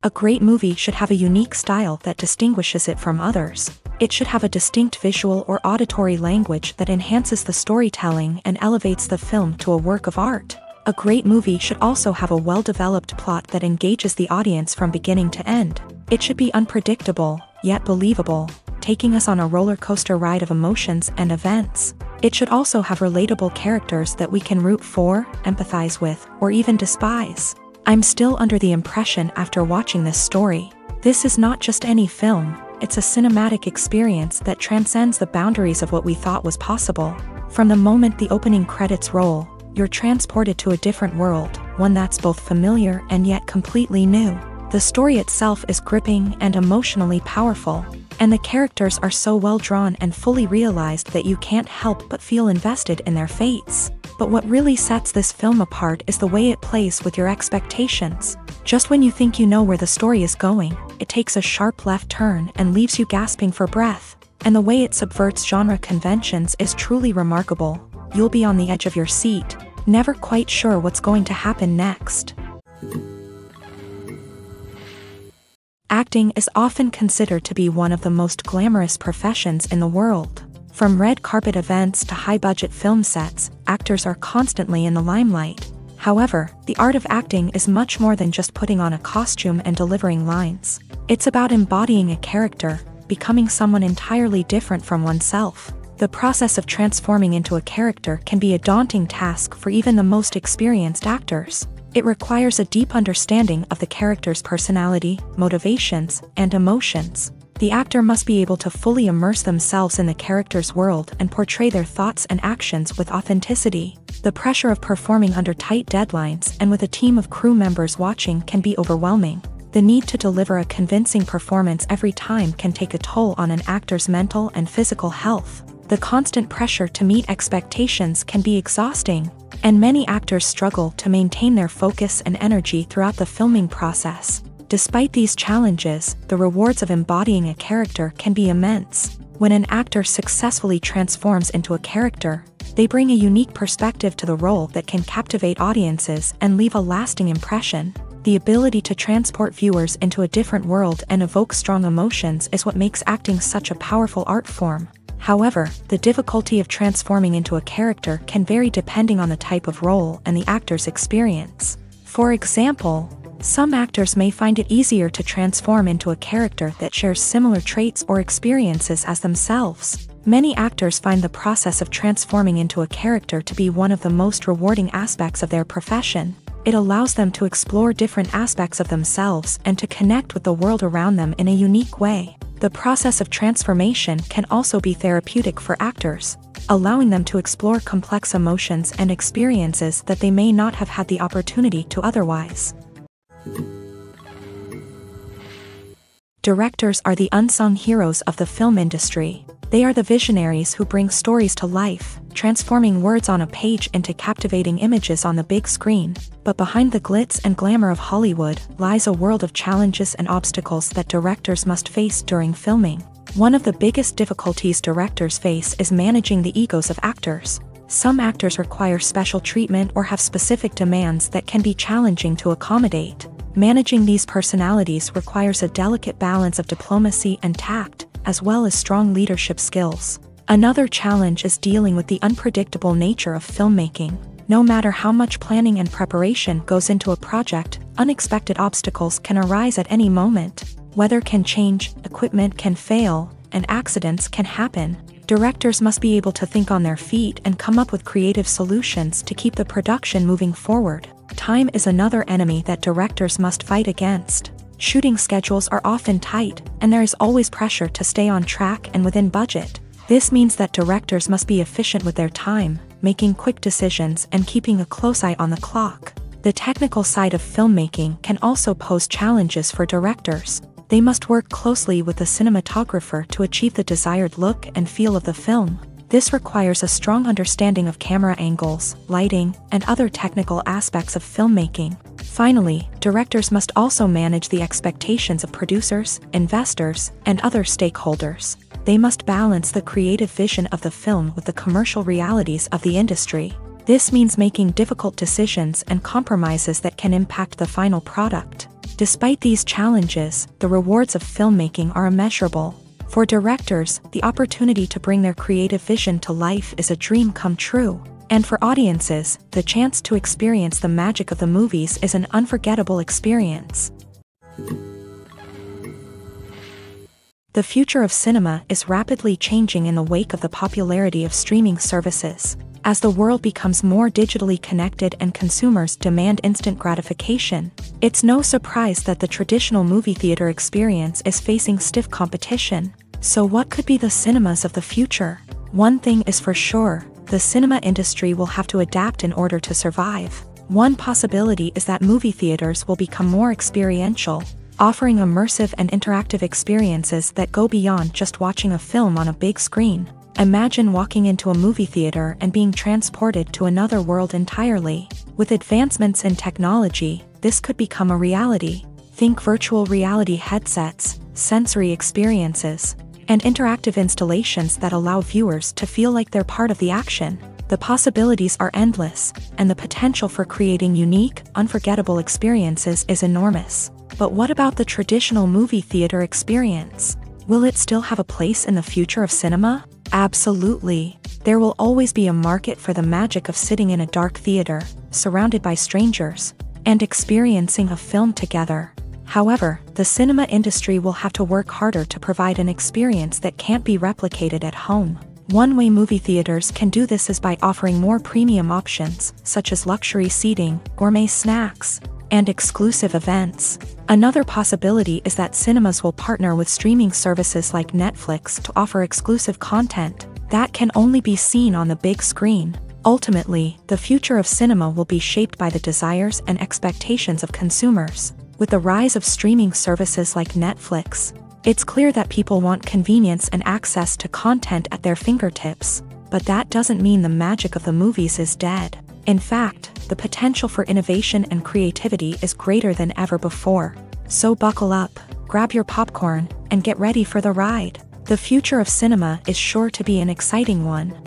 A great movie should have a unique style that distinguishes it from others. It should have a distinct visual or auditory language that enhances the storytelling and elevates the film to a work of art. A great movie should also have a well-developed plot that engages the audience from beginning to end. It should be unpredictable, yet believable, taking us on a roller coaster ride of emotions and events. It should also have relatable characters that we can root for, empathize with, or even despise. I'm still under the impression after watching this story. This is not just any film, it's a cinematic experience that transcends the boundaries of what we thought was possible. From the moment the opening credits roll, you're transported to a different world, one that's both familiar and yet completely new. The story itself is gripping and emotionally powerful, and the characters are so well drawn and fully realized that you can't help but feel invested in their fates. But what really sets this film apart is the way it plays with your expectations. Just when you think you know where the story is going, it takes a sharp left turn and leaves you gasping for breath. And the way it subverts genre conventions is truly remarkable. You'll be on the edge of your seat, never quite sure what's going to happen next. Acting is often considered to be one of the most glamorous professions in the world. From red carpet events to high-budget film sets, actors are constantly in the limelight. However, the art of acting is much more than just putting on a costume and delivering lines. It's about embodying a character, becoming someone entirely different from oneself. The process of transforming into a character can be a daunting task for even the most experienced actors. It requires a deep understanding of the character's personality, motivations, and emotions. The actor must be able to fully immerse themselves in the character's world and portray their thoughts and actions with authenticity. The pressure of performing under tight deadlines and with a team of crew members watching can be overwhelming. The need to deliver a convincing performance every time can take a toll on an actor's mental and physical health. The constant pressure to meet expectations can be exhausting, and many actors struggle to maintain their focus and energy throughout the filming process. Despite these challenges, the rewards of embodying a character can be immense. When an actor successfully transforms into a character, they bring a unique perspective to the role that can captivate audiences and leave a lasting impression. The ability to transport viewers into a different world and evoke strong emotions is what makes acting such a powerful art form. However, the difficulty of transforming into a character can vary depending on the type of role and the actor's experience. For example, some actors may find it easier to transform into a character that shares similar traits or experiences as themselves. Many actors find the process of transforming into a character to be one of the most rewarding aspects of their profession. It allows them to explore different aspects of themselves and to connect with the world around them in a unique way. The process of transformation can also be therapeutic for actors, allowing them to explore complex emotions and experiences that they may not have had the opportunity to otherwise. Directors are the unsung heroes of the film industry. They are the visionaries who bring stories to life, transforming words on a page into captivating images on the big screen. But behind the glitz and glamour of Hollywood lies a world of challenges and obstacles that directors must face during filming. One of the biggest difficulties directors face is managing the egos of actors. Some actors require special treatment or have specific demands that can be challenging to accommodate. Managing these personalities requires a delicate balance of diplomacy and tact, as well as strong leadership skills. Another challenge is dealing with the unpredictable nature of filmmaking. No matter how much planning and preparation goes into a project, unexpected obstacles can arise at any moment. Weather can change, equipment can fail, and accidents can happen. Directors must be able to think on their feet and come up with creative solutions to keep the production moving forward. Time is another enemy that directors must fight against. Shooting schedules are often tight, and there is always pressure to stay on track and within budget. This means that directors must be efficient with their time, making quick decisions and keeping a close eye on the clock. The technical side of filmmaking can also pose challenges for directors. They must work closely with the cinematographer to achieve the desired look and feel of the film. This requires a strong understanding of camera angles, lighting, and other technical aspects of filmmaking. Finally, directors must also manage the expectations of producers, investors, and other stakeholders. They must balance the creative vision of the film with the commercial realities of the industry. This means making difficult decisions and compromises that can impact the final product. Despite these challenges, the rewards of filmmaking are immeasurable. For directors, the opportunity to bring their creative vision to life is a dream come true. And for audiences, the chance to experience the magic of the movies is an unforgettable experience. The future of cinema is rapidly changing in the wake of the popularity of streaming services. As the world becomes more digitally connected and consumers demand instant gratification, it's no surprise that the traditional movie theater experience is facing stiff competition. So what could be the cinemas of the future? One thing is for sure, the cinema industry will have to adapt in order to survive. One possibility is that movie theaters will become more experiential, offering immersive and interactive experiences that go beyond just watching a film on a big screen. Imagine walking into a movie theater and being transported to another world entirely. With advancements in technology, this could become a reality. Think virtual reality headsets, sensory experiences, and interactive installations that allow viewers to feel like they're part of the action. The possibilities are endless, and the potential for creating unique, unforgettable experiences is enormous. But what about the traditional movie theater experience? Will it still have a place in the future of cinema? Absolutely. There will always be a market for the magic of sitting in a dark theater, surrounded by strangers, and experiencing a film together. However, the cinema industry will have to work harder to provide an experience that can't be replicated at home. One way movie theaters can do this is by offering more premium options, such as luxury seating, gourmet snacks, and exclusive events. Another possibility is that cinemas will partner with streaming services like Netflix to offer exclusive content that can only be seen on the big screen. Ultimately, the future of cinema will be shaped by the desires and expectations of consumers. With the rise of streaming services like Netflix, it's clear that people want convenience and access to content at their fingertips. But that doesn't mean the magic of the movies is dead. In fact, the potential for innovation and creativity is greater than ever before. So buckle up, grab your popcorn, and get ready for the ride. The future of cinema is sure to be an exciting one.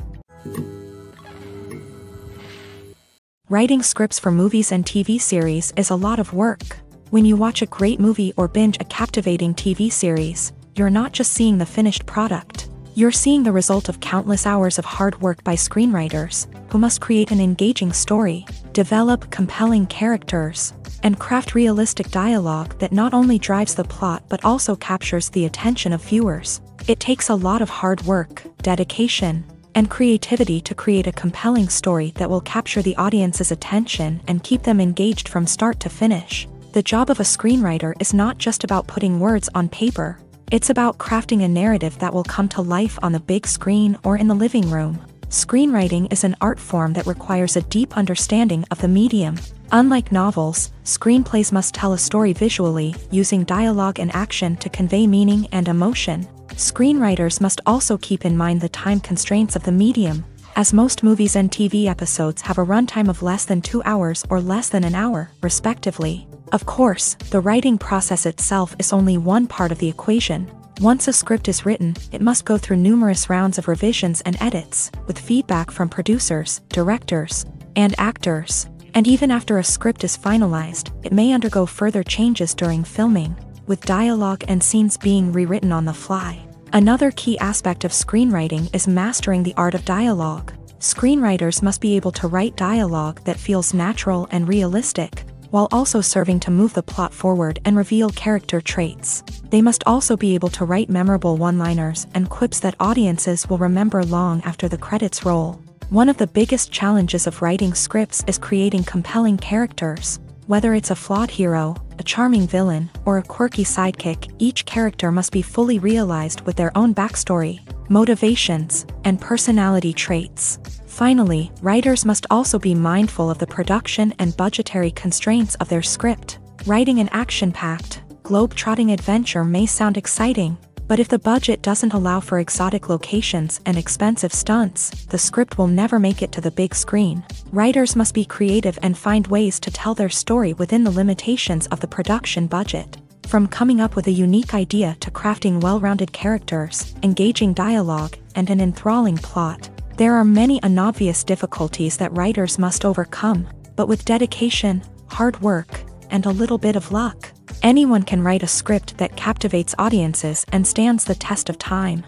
Writing scripts for movies and TV series is a lot of work. When you watch a great movie or binge a captivating TV series, you're not just seeing the finished product. You're seeing the result of countless hours of hard work by screenwriters, who must create an engaging story, develop compelling characters, and craft realistic dialogue that not only drives the plot but also captures the attention of viewers. It takes a lot of hard work, dedication, and creativity to create a compelling story that will capture the audience's attention and keep them engaged from start to finish. The job of a screenwriter is not just about putting words on paper. It's about crafting a narrative that will come to life on the big screen or in the living room. Screenwriting is an art form that requires a deep understanding of the medium. Unlike novels, screenplays must tell a story visually, using dialogue and action to convey meaning and emotion. Screenwriters must also keep in mind the time constraints of the medium, as most movies and TV episodes have a runtime of less than 2 hours or less than an hour, respectively. Of course, the writing process itself is only one part of the equation. Once a script is written, it must go through numerous rounds of revisions and edits, with feedback from producers, directors, and actors. And even after a script is finalized, it may undergo further changes during filming, with dialogue and scenes being rewritten on the fly. Another key aspect of screenwriting is mastering the art of dialogue. Screenwriters must be able to write dialogue that feels natural and realistic, while also serving to move the plot forward and reveal character traits. They must also be able to write memorable one-liners and quips that audiences will remember long after the credits roll. One of the biggest challenges of writing scripts is creating compelling characters. Whether it's a flawed hero, a charming villain, or a quirky sidekick, each character must be fully realized with their own backstory, motivations, and personality traits. Finally, writers must also be mindful of the production and budgetary constraints of their script. Writing an action-packed, globe-trotting adventure may sound exciting, but if the budget doesn't allow for exotic locations and expensive stunts, the script will never make it to the big screen. Writers must be creative and find ways to tell their story within the limitations of the production budget. From coming up with a unique idea to crafting well-rounded characters, engaging dialogue, and an enthralling plot, there are many unobvious difficulties that writers must overcome, but with dedication, hard work, and a little bit of luck, Anyone can write a script that captivates audiences and stands the test of time.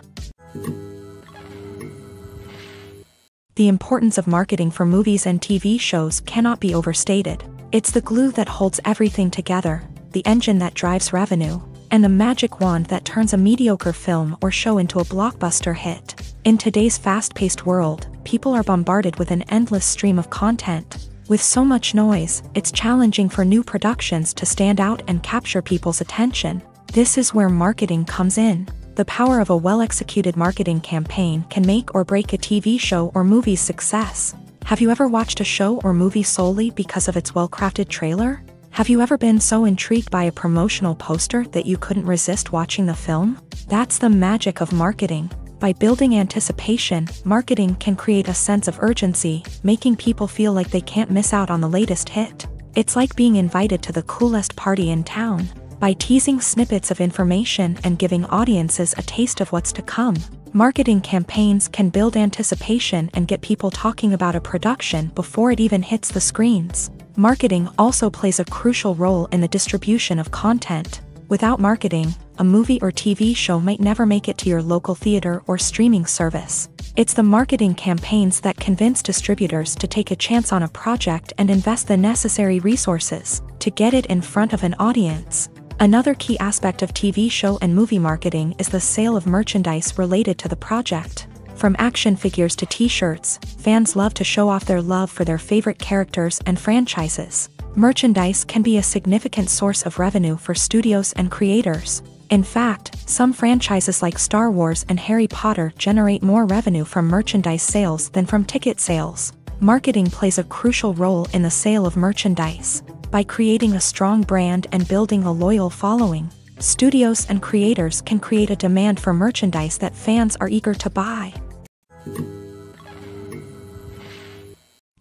The importance of marketing for movies and TV shows cannot be overstated. It's the glue that holds everything together, the engine that drives revenue, and the magic wand that turns a mediocre film or show into a blockbuster hit. In today's fast-paced world, people are bombarded with an endless stream of content. With so much noise, it's challenging for new productions to stand out and capture people's attention. This is where marketing comes in. The power of a well-executed marketing campaign can make or break a TV show or movie's success. Have you ever watched a show or movie solely because of its well-crafted trailer? Have you ever been so intrigued by a promotional poster that you couldn't resist watching the film? That's the magic of marketing. By building anticipation, marketing can create a sense of urgency, making people feel like they can't miss out on the latest hit. It's like being invited to the coolest party in town. By teasing snippets of information and giving audiences a taste of what's to come, marketing campaigns can build anticipation and get people talking about a production before it even hits the screens. Marketing also plays a crucial role in the distribution of content. Without marketing, a movie or TV show might never make it to your local theater or streaming service. It's the marketing campaigns that convince distributors to take a chance on a project and invest the necessary resources to get it in front of an audience. Another key aspect of TV show and movie marketing is the sale of merchandise related to the project. From action figures to t-shirts, fans love to show off their love for their favorite characters and franchises. Merchandise can be a significant source of revenue for studios and creators. In fact, some franchises like Star Wars and Harry Potter generate more revenue from merchandise sales than from ticket sales. Marketing plays a crucial role in the sale of merchandise. By creating a strong brand and building a loyal following, studios and creators can create a demand for merchandise that fans are eager to buy.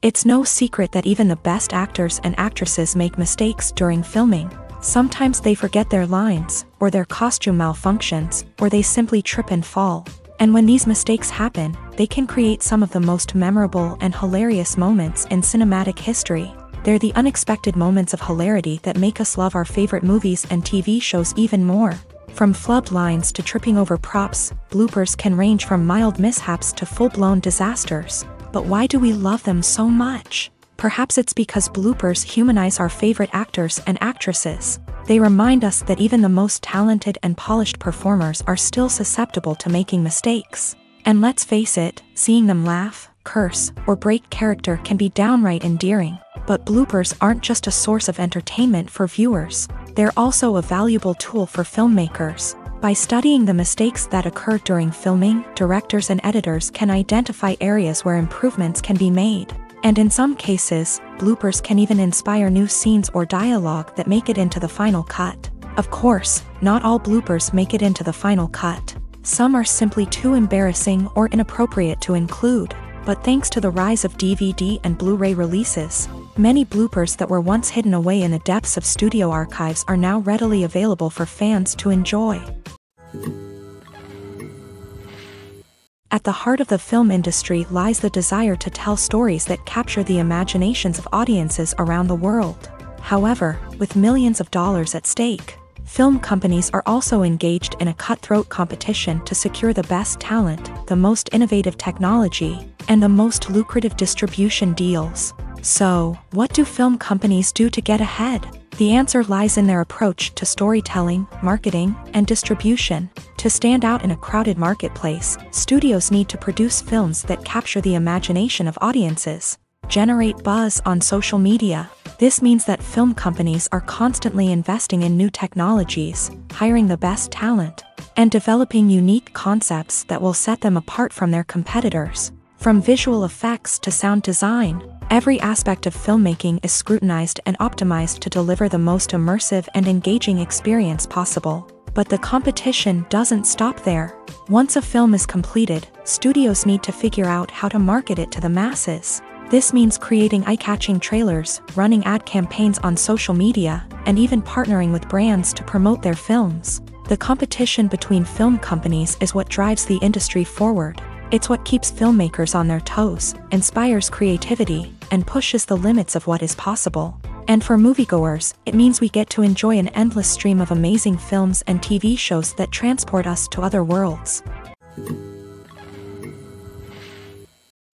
It's no secret that even the best actors and actresses make mistakes during filming. Sometimes they forget their lines, or their costume malfunctions, or they simply trip and fall. And when these mistakes happen, they can create some of the most memorable and hilarious moments in cinematic history. They're the unexpected moments of hilarity that make us love our favorite movies and TV shows even more. From flubbed lines to tripping over props, bloopers can range from mild mishaps to full-blown disasters. But why do we love them so much? Perhaps it's because bloopers humanize our favorite actors and actresses. They remind us that even the most talented and polished performers are still susceptible to making mistakes. And let's face it, seeing them laugh, curse, or break character can be downright endearing. But bloopers aren't just a source of entertainment for viewers. They're also a valuable tool for filmmakers. By studying the mistakes that occur during filming, directors and editors can identify areas where improvements can be made. And in some cases, bloopers can even inspire new scenes or dialogue that make it into the final cut. Of course, not all bloopers make it into the final cut. Some are simply too embarrassing or inappropriate to include. But thanks to the rise of DVD and Blu-ray releases, many bloopers that were once hidden away in the depths of studio archives are now readily available for fans to enjoy. At the heart of the film industry lies the desire to tell stories that capture the imaginations of audiences around the world. However, with millions of dollars at stake, film companies are also engaged in a cutthroat competition to secure the best talent, the most innovative technology, and the most lucrative distribution deals. So, what do film companies do to get ahead? The answer lies in their approach to storytelling, marketing, and distribution. To stand out in a crowded marketplace, studios need to produce films that capture the imagination of audiences, generate buzz on social media. This means that film companies are constantly investing in new technologies, hiring the best talent, and developing unique concepts that will set them apart from their competitors. From visual effects to sound design, every aspect of filmmaking is scrutinized and optimized to deliver the most immersive and engaging experience possible. But the competition doesn't stop there. Once a film is completed, studios need to figure out how to market it to the masses. This means creating eye-catching trailers, running ad campaigns on social media, and even partnering with brands to promote their films. The competition between film companies is what drives the industry forward. It's what keeps filmmakers on their toes, inspires creativity, and pushes the limits of what is possible. And for moviegoers, it means we get to enjoy an endless stream of amazing films and TV shows that transport us to other worlds.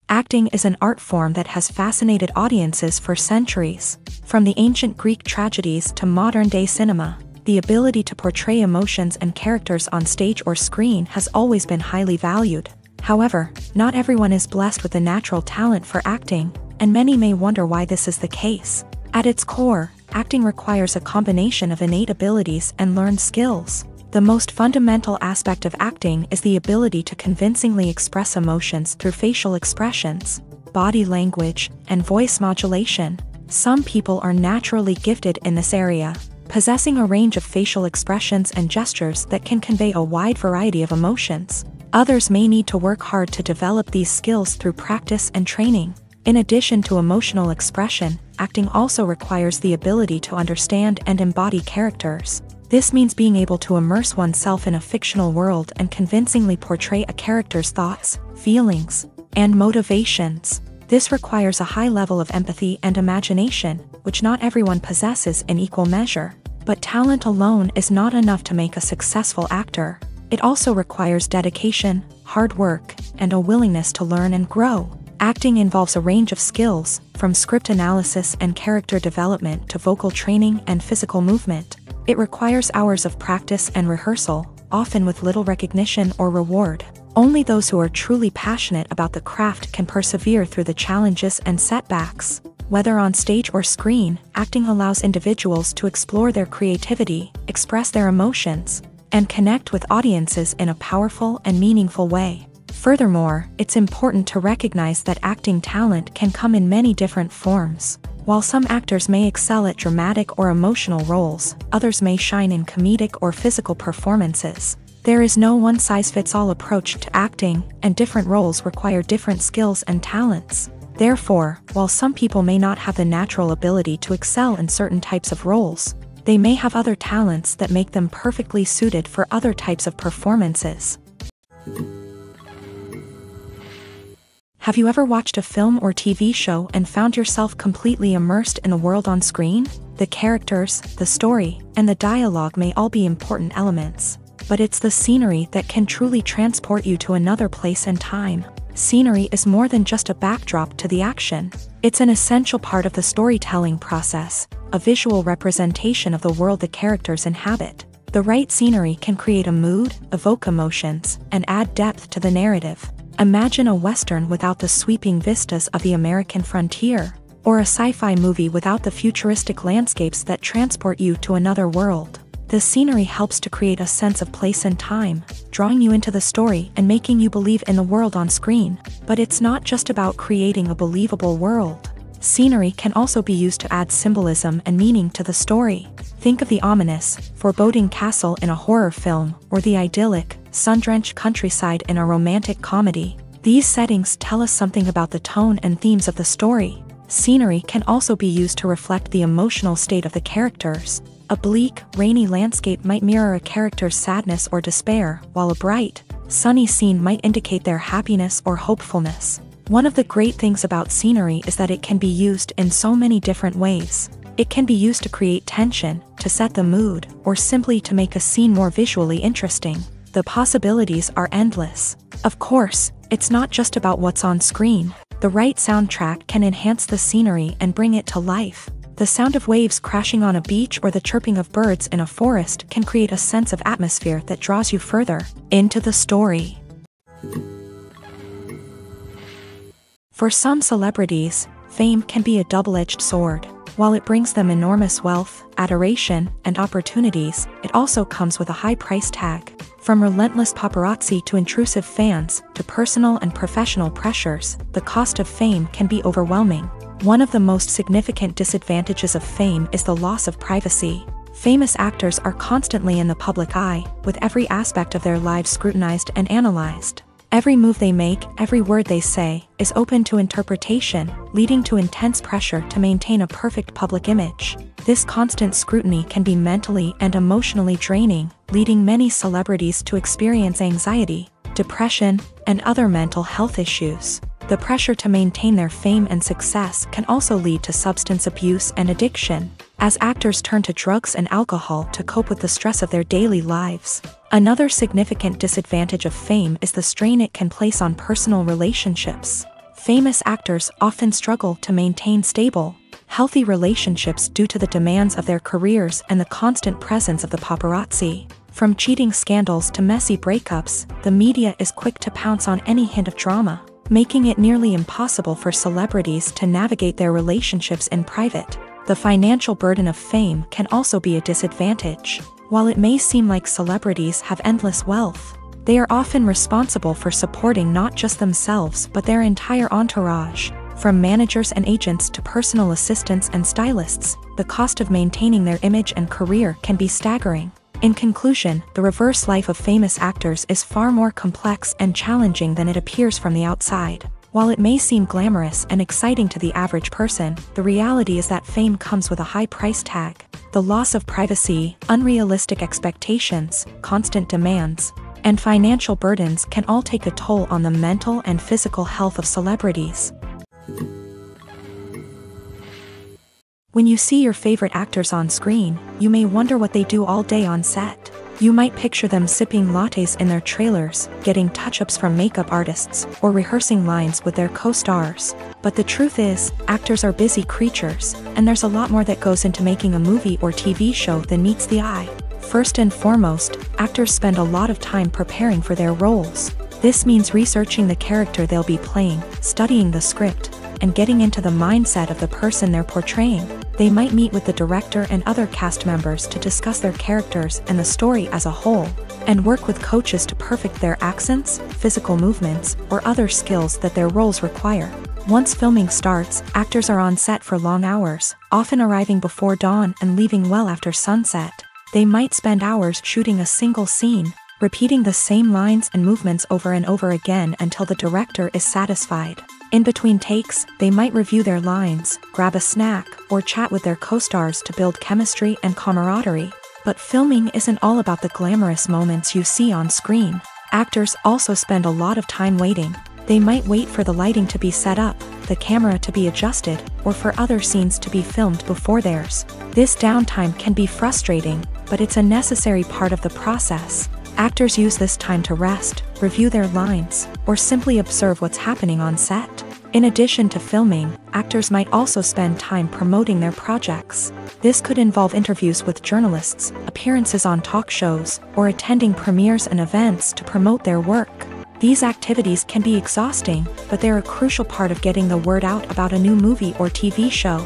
Acting is an art form that has fascinated audiences for centuries. From the ancient Greek tragedies to modern-day cinema, the ability to portray emotions and characters on stage or screen has always been highly valued. However, not everyone is blessed with the natural talent for acting, and many may wonder why this is the case. At its core, acting requires a combination of innate abilities and learned skills. The most fundamental aspect of acting is the ability to convincingly express emotions through facial expressions, body language, and voice modulation. Some people are naturally gifted in this area, possessing a range of facial expressions and gestures that can convey a wide variety of emotions. Others may need to work hard to develop these skills through practice and training. In addition to emotional expression, acting also requires the ability to understand and embody characters. This means being able to immerse oneself in a fictional world and convincingly portray a character's thoughts, feelings, and motivations. This requires a high level of empathy and imagination, which not everyone possesses in equal measure. But talent alone is not enough to make a successful actor. It also requires dedication, hard work, and a willingness to learn and grow. Acting involves a range of skills, from script analysis and character development to vocal training and physical movement. It requires hours of practice and rehearsal, often with little recognition or reward. Only those who are truly passionate about the craft can persevere through the challenges and setbacks. Whether on stage or screen, acting allows individuals to explore their creativity, express their emotions, and connect with audiences in a powerful and meaningful way. Furthermore, it's important to recognize that acting talent can come in many different forms. While some actors may excel at dramatic or emotional roles, others may shine in comedic or physical performances. There is no one-size-fits-all approach to acting, and different roles require different skills and talents. Therefore, while some people may not have the natural ability to excel in certain types of roles, they may have other talents that make them perfectly suited for other types of performances. Have you ever watched a film or TV show and found yourself completely immersed in the world on screen? The characters, the story, and the dialogue may all be important elements, but it's the scenery that can truly transport you to another place and time. Scenery is more than just a backdrop to the action. It's an essential part of the storytelling process, a visual representation of the world the characters inhabit. The right scenery can create a mood, evoke emotions, and add depth to the narrative. Imagine a Western without the sweeping vistas of the American frontier, or a sci-fi movie without the futuristic landscapes that transport you to another world. The scenery helps to create a sense of place and time, drawing you into the story and making you believe in the world on screen. But it's not just about creating a believable world. Scenery can also be used to add symbolism and meaning to the story. Think of the ominous, foreboding castle in a horror film, or the idyllic, sun-drenched countryside in a romantic comedy. These settings tell us something about the tone and themes of the story. Scenery can also be used to reflect the emotional state of the characters. A bleak, rainy landscape might mirror a character's sadness or despair, while a bright, sunny scene might indicate their happiness or hopefulness. One of the great things about scenery is that it can be used in so many different ways. It can be used to create tension, to set the mood, or simply to make a scene more visually interesting. The possibilities are endless. Of course, it's not just about what's on screen. The right soundtrack can enhance the scenery and bring it to life. The sound of waves crashing on a beach or the chirping of birds in a forest can create a sense of atmosphere that draws you further into the story. For some celebrities, fame can be a double-edged sword. While it brings them enormous wealth, adoration, and opportunities, it also comes with a high price tag. From relentless paparazzi to intrusive fans, to personal and professional pressures, the cost of fame can be overwhelming. One of the most significant disadvantages of fame is the loss of privacy. Famous actors are constantly in the public eye, with every aspect of their lives scrutinized and analyzed. Every move they make, every word they say, is open to interpretation, leading to intense pressure to maintain a perfect public image. This constant scrutiny can be mentally and emotionally draining, leading many celebrities to experience anxiety, depression, and other mental health issues. The pressure to maintain their fame and success can also lead to substance abuse and addiction, as actors turn to drugs and alcohol to cope with the stress of their daily lives. Another significant disadvantage of fame is the strain it can place on personal relationships. Famous actors often struggle to maintain stable, healthy relationships due to the demands of their careers and the constant presence of the paparazzi. From cheating scandals to messy breakups, the media is quick to pounce on any hint of drama, making it nearly impossible for celebrities to navigate their relationships in private. The financial burden of fame can also be a disadvantage. While it may seem like celebrities have endless wealth, they are often responsible for supporting not just themselves but their entire entourage. From managers and agents to personal assistants and stylists, the cost of maintaining their image and career can be staggering. In conclusion, the reverse life of famous actors is far more complex and challenging than it appears from the outside. While it may seem glamorous and exciting to the average person, the reality is that fame comes with a high price tag. The loss of privacy, unrealistic expectations, constant demands, and financial burdens can all take a toll on the mental and physical health of celebrities. When you see your favorite actors on screen, you may wonder what they do all day on set. You might picture them sipping lattes in their trailers, getting touch-ups from makeup artists, or rehearsing lines with their co-stars. But the truth is, actors are busy creatures, and there's a lot more that goes into making a movie or TV show than meets the eye. First and foremost, actors spend a lot of time preparing for their roles. This means researching the character they'll be playing, studying the script, and getting into the mindset of the person they're portraying. They might meet with the director and other cast members to discuss their characters and the story as a whole, and work with coaches to perfect their accents, physical movements, or other skills that their roles require. Once filming starts, actors are on set for long hours, often arriving before dawn and leaving well after sunset. They might spend hours shooting a single scene, repeating the same lines and movements over and over again until the director is satisfied. In between takes, they might review their lines, grab a snack, or chat with their co-stars to build chemistry and camaraderie. But filming isn't all about the glamorous moments you see on screen. Actors also spend a lot of time waiting. They might wait for the lighting to be set up, the camera to be adjusted, or for other scenes to be filmed before theirs. This downtime can be frustrating, but it's a necessary part of the process. Actors use this time to rest, review their lines, or simply observe what's happening on set. In addition to filming, actors might also spend time promoting their projects. This could involve interviews with journalists, appearances on talk shows, or attending premieres and events to promote their work. These activities can be exhausting, but they're a crucial part of getting the word out about a new movie or TV show.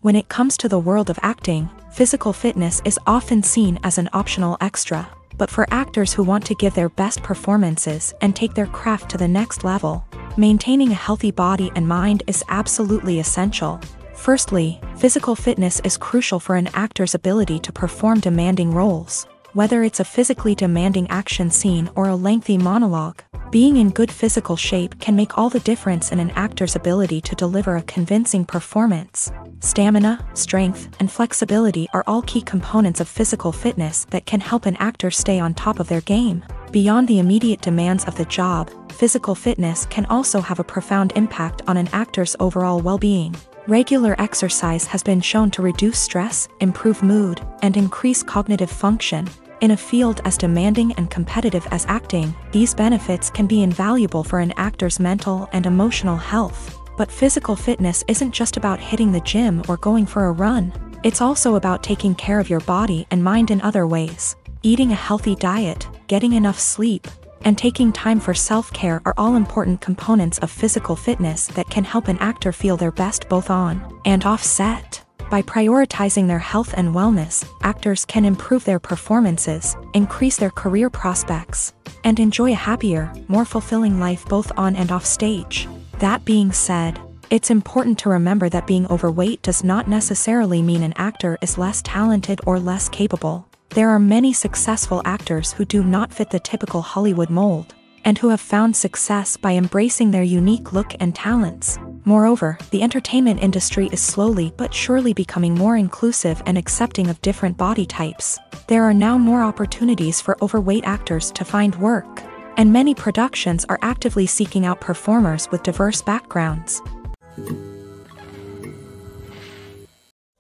When it comes to the world of acting, physical fitness is often seen as an optional extra. But for actors who want to give their best performances and take their craft to the next level, maintaining a healthy body and mind is absolutely essential. Firstly, physical fitness is crucial for an actor's ability to perform demanding roles. Whether it's a physically demanding action scene or a lengthy monologue, being in good physical shape can make all the difference in an actor's ability to deliver a convincing performance. Stamina, strength, and flexibility are all key components of physical fitness that can help an actor stay on top of their game. Beyond the immediate demands of the job, physical fitness can also have a profound impact on an actor's overall well-being. Regular exercise has been shown to reduce stress, improve mood, and increase cognitive function. In a field as demanding and competitive as acting, these benefits can be invaluable for an actor's mental and emotional health. But physical fitness isn't just about hitting the gym or going for a run. It's also about taking care of your body and mind in other ways. Eating a healthy diet, getting enough sleep, and taking time for self-care are all important components of physical fitness that can help an actor feel their best both on and off set. By prioritizing their health and wellness, actors can improve their performances, increase their career prospects, and enjoy a happier, more fulfilling life both on and off stage. That being said, it's important to remember that being overweight does not necessarily mean an actor is less talented or less capable. There are many successful actors who do not fit the typical Hollywood mold, and who have found success by embracing their unique look and talents. Moreover, the entertainment industry is slowly but surely becoming more inclusive and accepting of different body types. There are now more opportunities for overweight actors to find work. and many productions are actively seeking out performers with diverse backgrounds.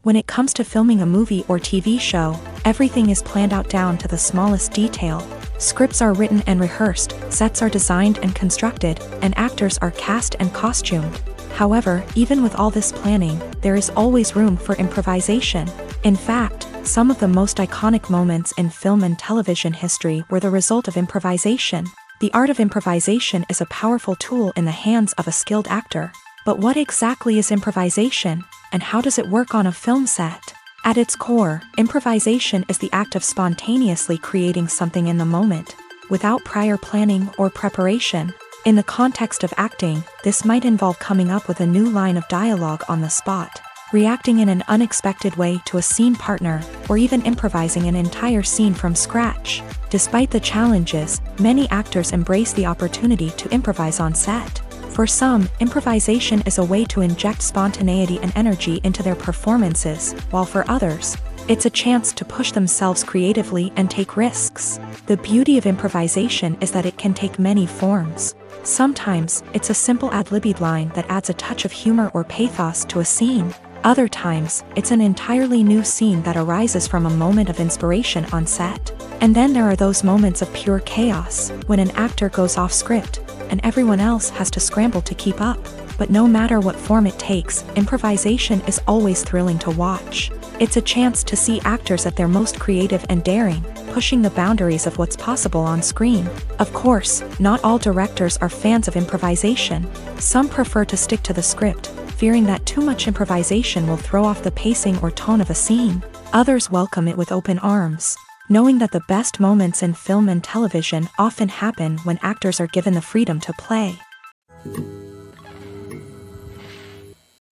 When it comes to filming a movie or TV show, everything is planned out down to the smallest detail. Scripts are written and rehearsed, sets are designed and constructed, and actors are cast and costumed. However, even with all this planning, there is always room for improvisation. In fact, some of the most iconic moments in film and television history were the result of improvisation. The art of improvisation is a powerful tool in the hands of a skilled actor. But what exactly is improvisation, and how does it work on a film set? At its core, improvisation is the act of spontaneously creating something in the moment, without prior planning or preparation. In the context of acting, this might involve coming up with a new line of dialogue on the spot, reacting in an unexpected way to a scene partner, or even improvising an entire scene from scratch. Despite the challenges, many actors embrace the opportunity to improvise on set. For some, improvisation is a way to inject spontaneity and energy into their performances, while for others, it's a chance to push themselves creatively and take risks. The beauty of improvisation is that it can take many forms. Sometimes, it's a simple ad-libbed line that adds a touch of humor or pathos to a scene. Other times, it's an entirely new scene that arises from a moment of inspiration on set. And then there are those moments of pure chaos, when an actor goes off script, and everyone else has to scramble to keep up. But no matter what form it takes, improvisation is always thrilling to watch. It's a chance to see actors at their most creative and daring, pushing the boundaries of what's possible on screen. Of course, not all directors are fans of improvisation. Some prefer to stick to the script, fearing that too much improvisation will throw off the pacing or tone of a scene. Others welcome it with open arms, knowing that the best moments in film and television often happen when actors are given the freedom to play.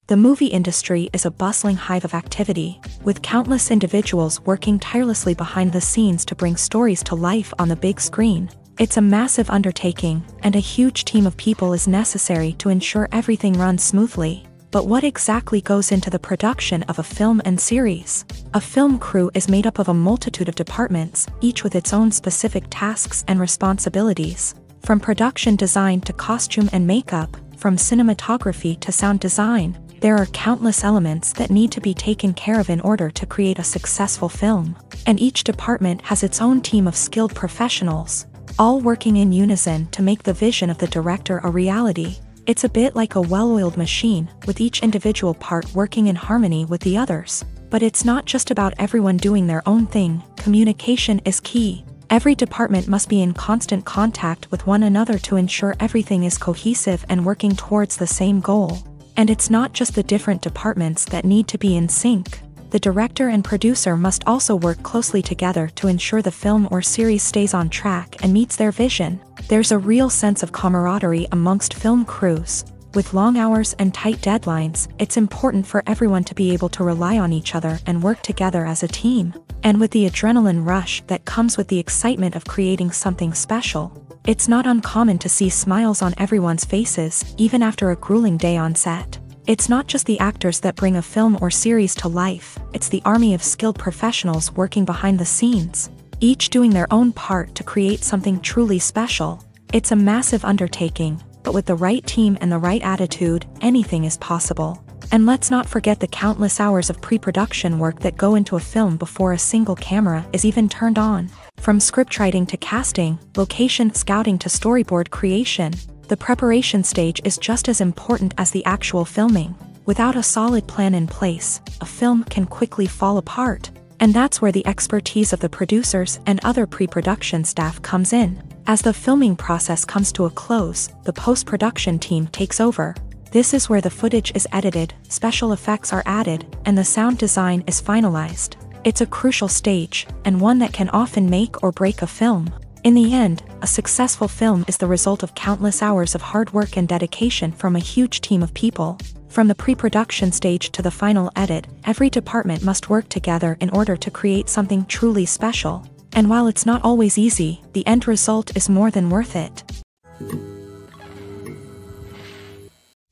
The movie industry is a bustling hive of activity, with countless individuals working tirelessly behind the scenes to bring stories to life on the big screen. It's a massive undertaking, and a huge team of people is necessary to ensure everything runs smoothly. But what exactly goes into the production of a film and series? A film crew is made up of a multitude of departments, each with its own specific tasks and responsibilities. From production design to costume and makeup, from cinematography to sound design, there are countless elements that need to be taken care of in order to create a successful film. And each department has its own team of skilled professionals, all working in unison to make the vision of the director a reality. It's a bit like a well-oiled machine, with each individual part working in harmony with the others. But it's not just about everyone doing their own thing. Communication is key. Every department must be in constant contact with one another to ensure everything is cohesive and working towards the same goal. And it's not just the different departments that need to be in sync. The director and producer must also work closely together to ensure the film or series stays on track and meets their vision. There's a real sense of camaraderie amongst film crews. With long hours and tight deadlines, it's important for everyone to be able to rely on each other and work together as a team. And with the adrenaline rush that comes with the excitement of creating something special, it's not uncommon to see smiles on everyone's faces, even after a grueling day on set. It's not just the actors that bring a film or series to life, it's the army of skilled professionals working behind the scenes, each doing their own part to create something truly special. It's a massive undertaking, but with the right team and the right attitude, anything is possible. And let's not forget the countless hours of pre-production work that go into a film before a single camera is even turned on. From scriptwriting to casting, location scouting to storyboard creation, the preparation stage is just as important as the actual filming. Without a solid plan in place, a film can quickly fall apart. And that's where the expertise of the producers and other pre-production staff comes in. As the filming process comes to a close, the post-production team takes over. This is where the footage is edited, special effects are added, and the sound design is finalized. It's a crucial stage, and one that can often make or break a film. In the end, a successful film is the result of countless hours of hard work and dedication from a huge team of people. From the pre-production stage to the final edit, every department must work together in order to create something truly special. And while it's not always easy, the end result is more than worth it.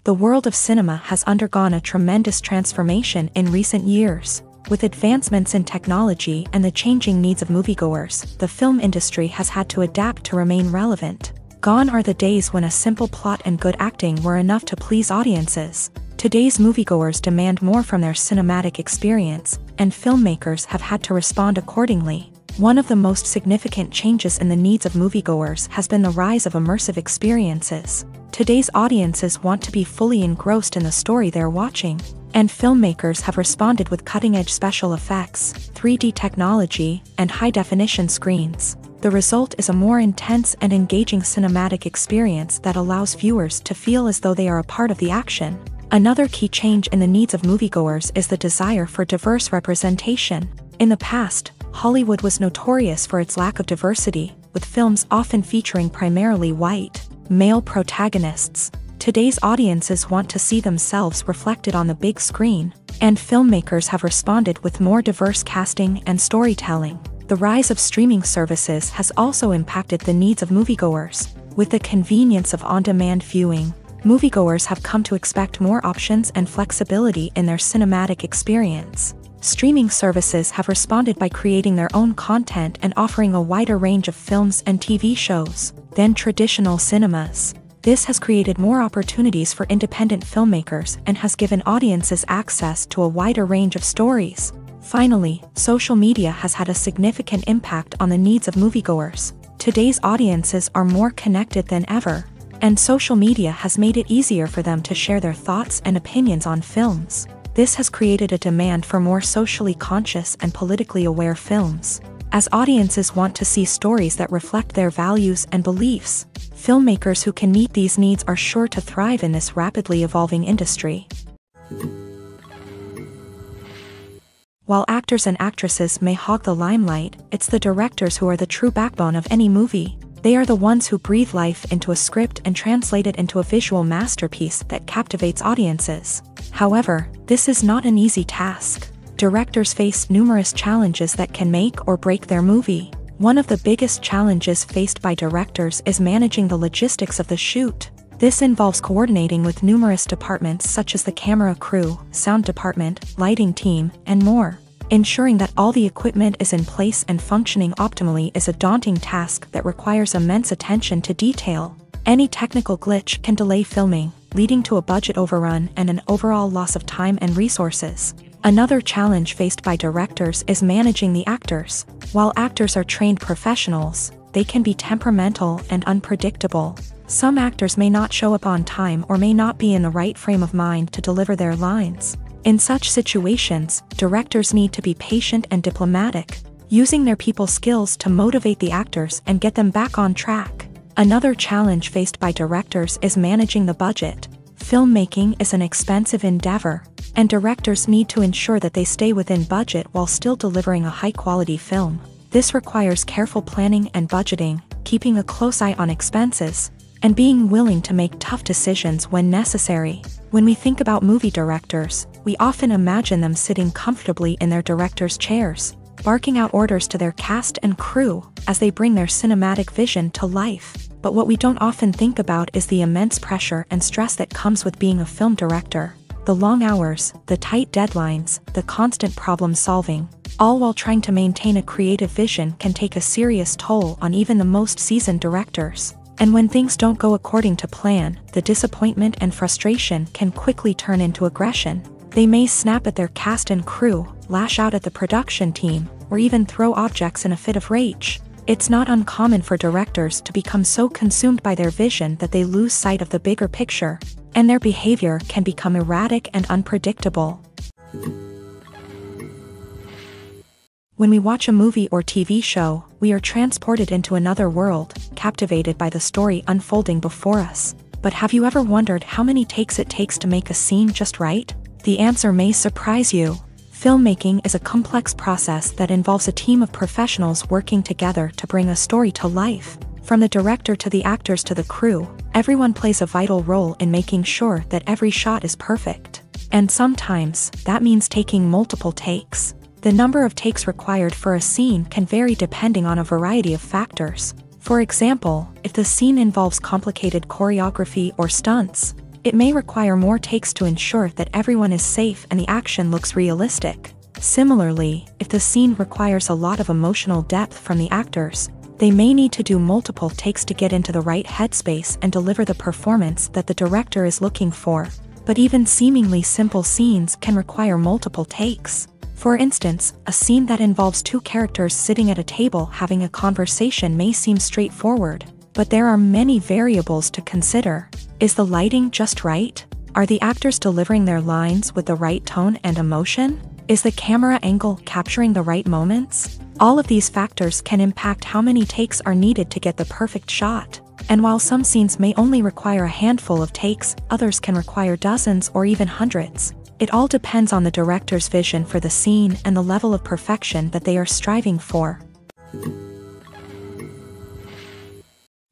The world of cinema has undergone a tremendous transformation in recent years. With advancements in technology and the changing needs of moviegoers, the film industry has had to adapt to remain relevant. Gone are the days when a simple plot and good acting were enough to please audiences. Today's moviegoers demand more from their cinematic experience, and filmmakers have had to respond accordingly. One of the most significant changes in the needs of moviegoers has been the rise of immersive experiences. Today's audiences want to be fully engrossed in the story they're watching, and filmmakers have responded with cutting-edge special effects, 3D technology, and high-definition screens. The result is a more intense and engaging cinematic experience that allows viewers to feel as though they are a part of the action. Another key change in the needs of moviegoers is the desire for diverse representation. In the past, Hollywood was notorious for its lack of diversity, with films often featuring primarily white, male protagonists. Today's audiences want to see themselves reflected on the big screen, and filmmakers have responded with more diverse casting and storytelling. The rise of streaming services has also impacted the needs of moviegoers. With the convenience of on-demand viewing, moviegoers have come to expect more options and flexibility in their cinematic experience. Streaming services have responded by creating their own content and offering a wider range of films and TV shows than traditional cinemas. This has created more opportunities for independent filmmakers and has given audiences access to a wider range of stories. Finally, social media has had a significant impact on the needs of moviegoers. Today's audiences are more connected than ever, and social media has made it easier for them to share their thoughts and opinions on films. This has created a demand for more socially conscious and politically aware films. As audiences want to see stories that reflect their values and beliefs, filmmakers who can meet these needs are sure to thrive in this rapidly evolving industry. While actors and actresses may hog the limelight, it's the directors who are the true backbone of any movie. They are the ones who breathe life into a script and translate it into a visual masterpiece that captivates audiences. However, this is not an easy task. Directors face numerous challenges that can make or break their movie. One of the biggest challenges faced by directors is managing the logistics of the shoot. This involves coordinating with numerous departments such as the camera crew, sound department, lighting team, and more. Ensuring that all the equipment is in place and functioning optimally is a daunting task that requires immense attention to detail. Any technical glitch can delay filming, leading to a budget overrun and an overall loss of time and resources. Another challenge faced by directors is managing the actors. While actors are trained professionals, they can be temperamental and unpredictable. Some actors may not show up on time or may not be in the right frame of mind to deliver their lines. In such situations, directors need to be patient and diplomatic, using their people skills to motivate the actors and get them back on track. Another challenge faced by directors is managing the budget. Filmmaking is an expensive endeavor, and directors need to ensure that they stay within budget while still delivering a high-quality film. This requires careful planning and budgeting, keeping a close eye on expenses, and being willing to make tough decisions when necessary. When we think about movie directors, we often imagine them sitting comfortably in their director's chairs, barking out orders to their cast and crew as they bring their cinematic vision to life. But what we don't often think about is the immense pressure and stress that comes with being a film director. The long hours, the tight deadlines, the constant problem-solving, all while trying to maintain a creative vision can take a serious toll on even the most seasoned directors. And when things don't go according to plan, the disappointment and frustration can quickly turn into aggression. They may snap at their cast and crew, lash out at the production team, or even throw objects in a fit of rage. It's not uncommon for directors to become so consumed by their vision that they lose sight of the bigger picture, and their behavior can become erratic and unpredictable. When we watch a movie or TV show, we are transported into another world, captivated by the story unfolding before us. But have you ever wondered how many takes it takes to make a scene just right? The answer may surprise you. Filmmaking is a complex process that involves a team of professionals working together to bring a story to life. From the director to the actors to the crew, everyone plays a vital role in making sure that every shot is perfect. And sometimes, that means taking multiple takes. The number of takes required for a scene can vary depending on a variety of factors. For example, if the scene involves complicated choreography or stunts, it may require more takes to ensure that everyone is safe and the action looks realistic. Similarly, if the scene requires a lot of emotional depth from the actors, They may need to do multiple takes to get into the right headspace and deliver the performance that the director is looking for. But even seemingly simple scenes can require multiple takes. For instance, a scene that involves two characters sitting at a table having a conversation may seem straightforward, but there are many variables to consider. Is the lighting just right? Are the actors delivering their lines with the right tone and emotion? Is the camera angle capturing the right moments? All of these factors can impact how many takes are needed to get the perfect shot. And while some scenes may only require a handful of takes, others can require dozens or even hundreds. It all depends on the director's vision for the scene and the level of perfection that they are striving for.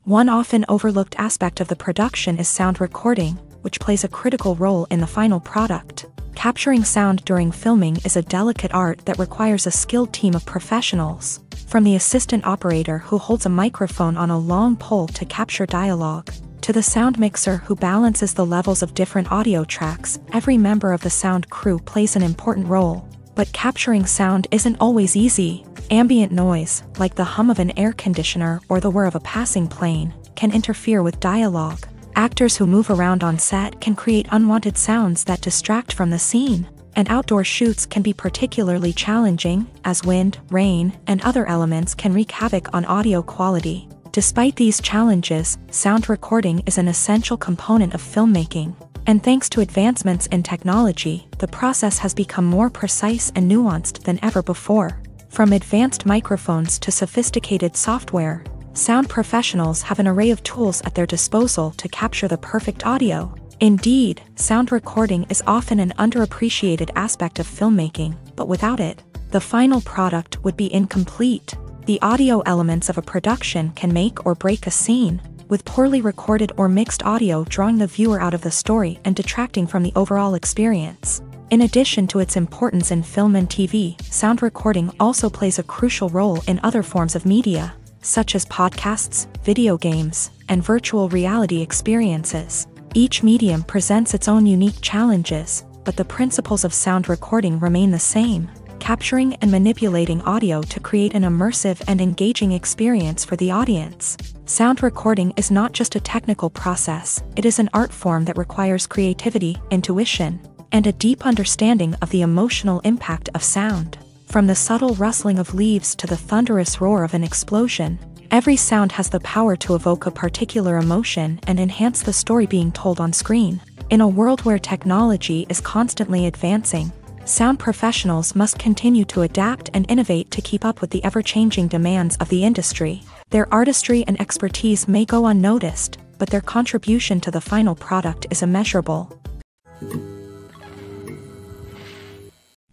One often overlooked aspect of the production is sound recording, which plays a critical role in the final product. Capturing sound during filming is a delicate art that requires a skilled team of professionals. From the assistant operator who holds a microphone on a long pole to capture dialogue, to the sound mixer who balances the levels of different audio tracks, every member of the sound crew plays an important role. But capturing sound isn't always easy. Ambient noise, like the hum of an air conditioner or the whir of a passing plane, can interfere with dialogue. Actors who move around on set can create unwanted sounds that distract from the scene, and outdoor shoots can be particularly challenging, as wind, rain, and other elements can wreak havoc on audio quality. Despite these challenges, sound recording is an essential component of filmmaking, and thanks to advancements in technology, the process has become more precise and nuanced than ever before. From advanced microphones to sophisticated software, sound professionals have an array of tools at their disposal to capture the perfect audio. Indeed, sound recording is often an underappreciated aspect of filmmaking, but without it, the final product would be incomplete. The audio elements of a production can make or break a scene, with poorly recorded or mixed audio drawing the viewer out of the story and detracting from the overall experience. In addition to its importance in film and TV, sound recording also plays a crucial role in other forms of media, such as podcasts, video games, and virtual reality experiences. Each medium presents its own unique challenges, but the principles of sound recording remain the same, capturing and manipulating audio to create an immersive and engaging experience for the audience. Sound recording is not just a technical process, it is an art form that requires creativity, intuition, and a deep understanding of the emotional impact of sound. From the subtle rustling of leaves to the thunderous roar of an explosion, every sound has the power to evoke a particular emotion and enhance the story being told on screen. In a world where technology is constantly advancing, sound professionals must continue to adapt and innovate to keep up with the ever-changing demands of the industry. Their artistry and expertise may go unnoticed, but their contribution to the final product is immeasurable.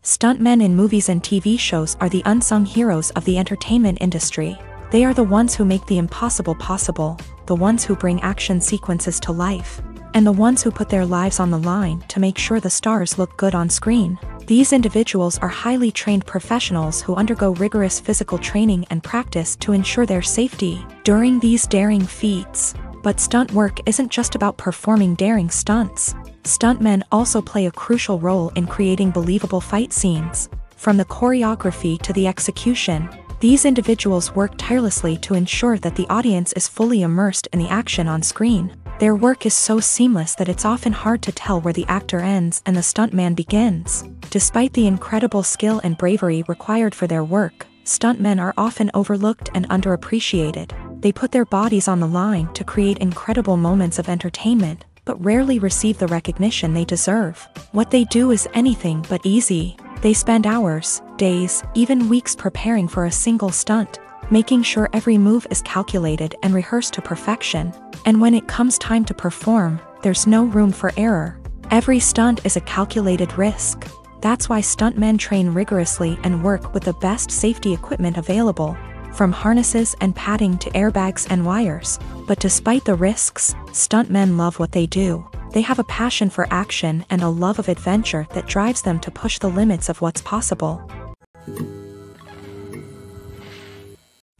Stuntmen in movies and TV shows are the unsung heroes of the entertainment industry. They are the ones who make the impossible possible, the ones who bring action sequences to life, and the ones who put their lives on the line to make sure the stars look good on screen. These individuals are highly trained professionals who undergo rigorous physical training and practice to ensure their safety during these daring feats. But stunt work isn't just about performing daring stunts. Stuntmen also play a crucial role in creating believable fight scenes. From the choreography to the execution, these individuals work tirelessly to ensure that the audience is fully immersed in the action on screen. Their work is so seamless that it's often hard to tell where the actor ends and the stuntman begins. Despite the incredible skill and bravery required for their work, stuntmen are often overlooked and underappreciated. They put their bodies on the line to create incredible moments of entertainment, but rarely receive the recognition they deserve. What they do is anything but easy. They spend hours, days, even weeks preparing for a single stunt, making sure every move is calculated and rehearsed to perfection. And when it comes time to perform, there's no room for error. Every stunt is a calculated risk. That's why stuntmen train rigorously and work with the best safety equipment available, from harnesses and padding to airbags and wires. But despite the risks, stuntmen love what they do. They have a passion for action and a love of adventure that drives them to push the limits of what's possible.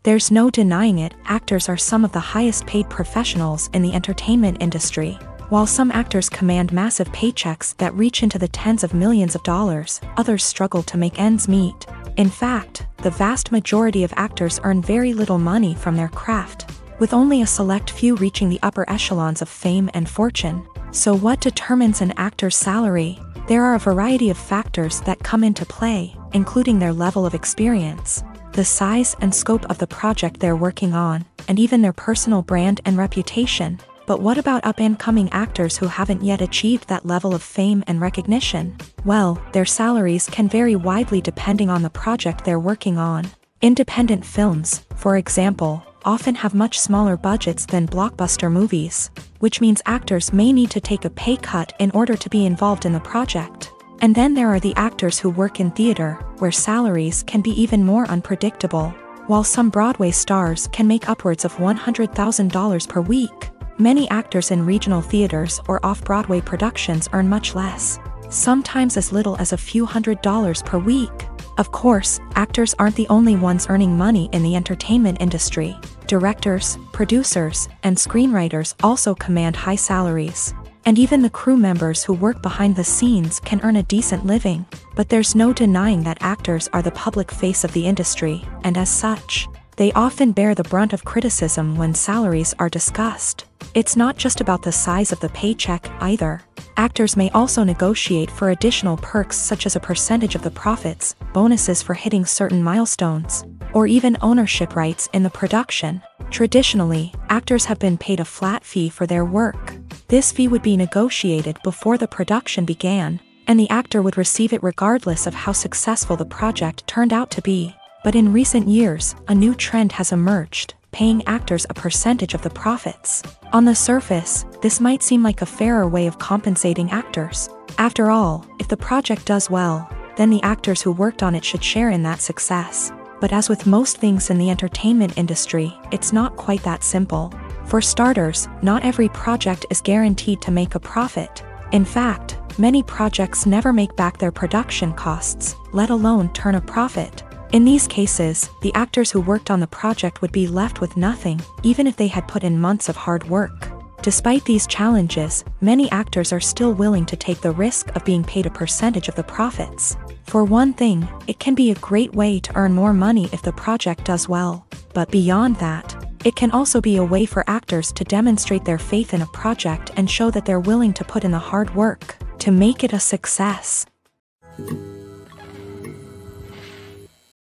There's no denying it, actors are some of the highest paid professionals in the entertainment industry. While some actors command massive paychecks that reach into the tens of millions of dollars, others struggle to make ends meet. In fact, the vast majority of actors earn very little money from their craft, with only a select few reaching the upper echelons of fame and fortune. So what determines an actor's salary? There are a variety of factors that come into play, including their level of experience, the size and scope of the project they're working on, and even their personal brand and reputation. But what about up-and-coming actors who haven't yet achieved that level of fame and recognition? Well, their salaries can vary widely depending on the project they're working on. Independent films, for example, often have much smaller budgets than blockbuster movies, which means actors may need to take a pay cut in order to be involved in the project. And then there are the actors who work in theater, where salaries can be even more unpredictable. While some Broadway stars can make upwards of $100,000 per week, many actors in regional theaters or off-Broadway productions earn much less, sometimes as little as a few $100s per week. Of course, actors aren't the only ones earning money in the entertainment industry. Directors, producers, and screenwriters also command high salaries. And even the crew members who work behind the scenes can earn a decent living. But there's no denying that actors are the public face of the industry, and as such, they often bear the brunt of criticism when salaries are discussed. It's not just about the size of the paycheck either. Actors may also negotiate for additional perks such as a percentage of the profits, bonuses for hitting certain milestones, or even ownership rights in the production. Traditionally, actors have been paid a flat fee for their work. This fee would be negotiated before the production began, and the actor would receive it regardless of how successful the project turned out to be. But in recent years, a new trend has emerged, paying actors a percentage of the profits. On the surface, this might seem like a fairer way of compensating actors. After all, if the project does well, then the actors who worked on it should share in that success. But as with most things in the entertainment industry, it's not quite that simple. For starters, not every project is guaranteed to make a profit. In fact, many projects never make back their production costs, let alone turn a profit. In these cases, the actors who worked on the project would be left with nothing, even if they had put in months of hard work. Despite these challenges, many actors are still willing to take the risk of being paid a percentage of the profits. For one thing, it can be a great way to earn more money if the project does well. But beyond that, it can also be a way for actors to demonstrate their faith in a project and show that they're willing to put in the hard work to make it a success.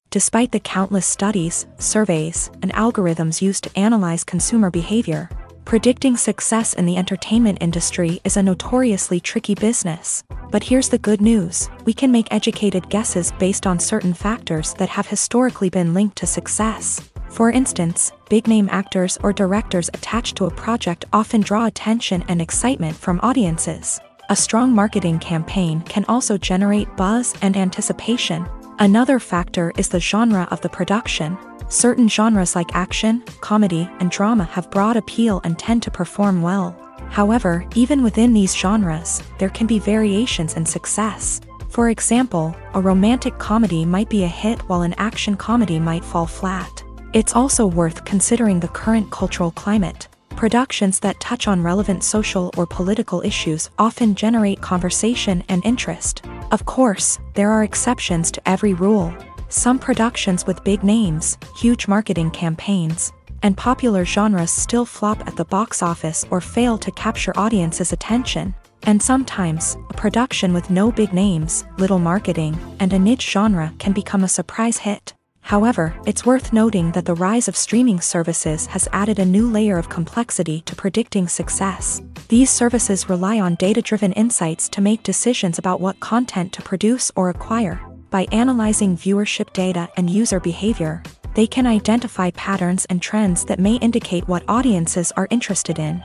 Despite the countless studies, surveys, and algorithms used to analyze consumer behavior, predicting success in the entertainment industry is a notoriously tricky business. But here's the good news: we can make educated guesses based on certain factors that have historically been linked to success. For instance, big-name actors or directors attached to a project often draw attention and excitement from audiences. A strong marketing campaign can also generate buzz and anticipation. Another factor is the genre of the production. Certain genres like action, comedy, and drama have broad appeal and tend to perform well. However, even within these genres, there can be variations in success. For example, a romantic comedy might be a hit while an action comedy might fall flat. It's also worth considering the current cultural climate. Productions that touch on relevant social or political issues often generate conversation and interest. Of course, there are exceptions to every rule. Some productions with big names, huge marketing campaigns, and popular genres still flop at the box office or fail to capture audiences' attention. And sometimes, a production with no big names, little marketing, and a niche genre can become a surprise hit. However, it's worth noting that the rise of streaming services has added a new layer of complexity to predicting success. These services rely on data-driven insights to make decisions about what content to produce or acquire. By analyzing viewership data and user behavior, they can identify patterns and trends that may indicate what audiences are interested in.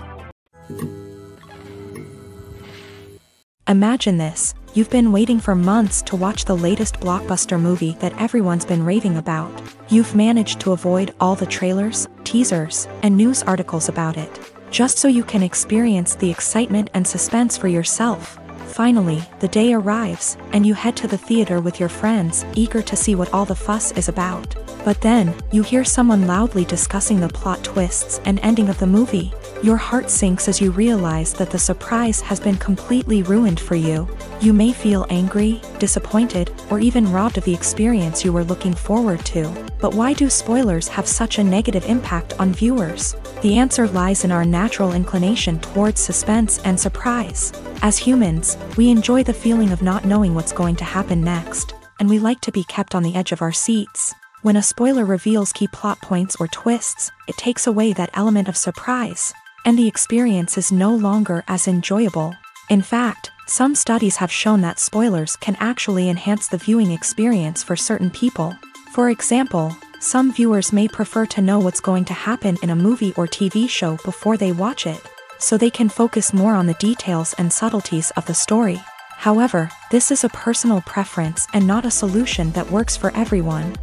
Imagine this: you've been waiting for months to watch the latest blockbuster movie that everyone's been raving about. You've managed to avoid all the trailers, teasers, and news articles about it, just so you can experience the excitement and suspense for yourself. Finally, the day arrives, and you head to the theater with your friends, eager to see what all the fuss is about. But then, you hear someone loudly discussing the plot twists and ending of the movie. Your heart sinks as you realize that the surprise has been completely ruined for you. You may feel angry, disappointed, or even robbed of the experience you were looking forward to. But why do spoilers have such a negative impact on viewers? The answer lies in our natural inclination towards suspense and surprise. As humans, we enjoy the feeling of not knowing what's going to happen next, and we like to be kept on the edge of our seats. When a spoiler reveals key plot points or twists, it takes away that element of surprise, and the experience is no longer as enjoyable. In fact, some studies have shown that spoilers can actually enhance the viewing experience for certain people. For example, some viewers may prefer to know what's going to happen in a movie or TV show before they watch it, so they can focus more on the details and subtleties of the story. However, this is a personal preference and not a solution that works for everyone.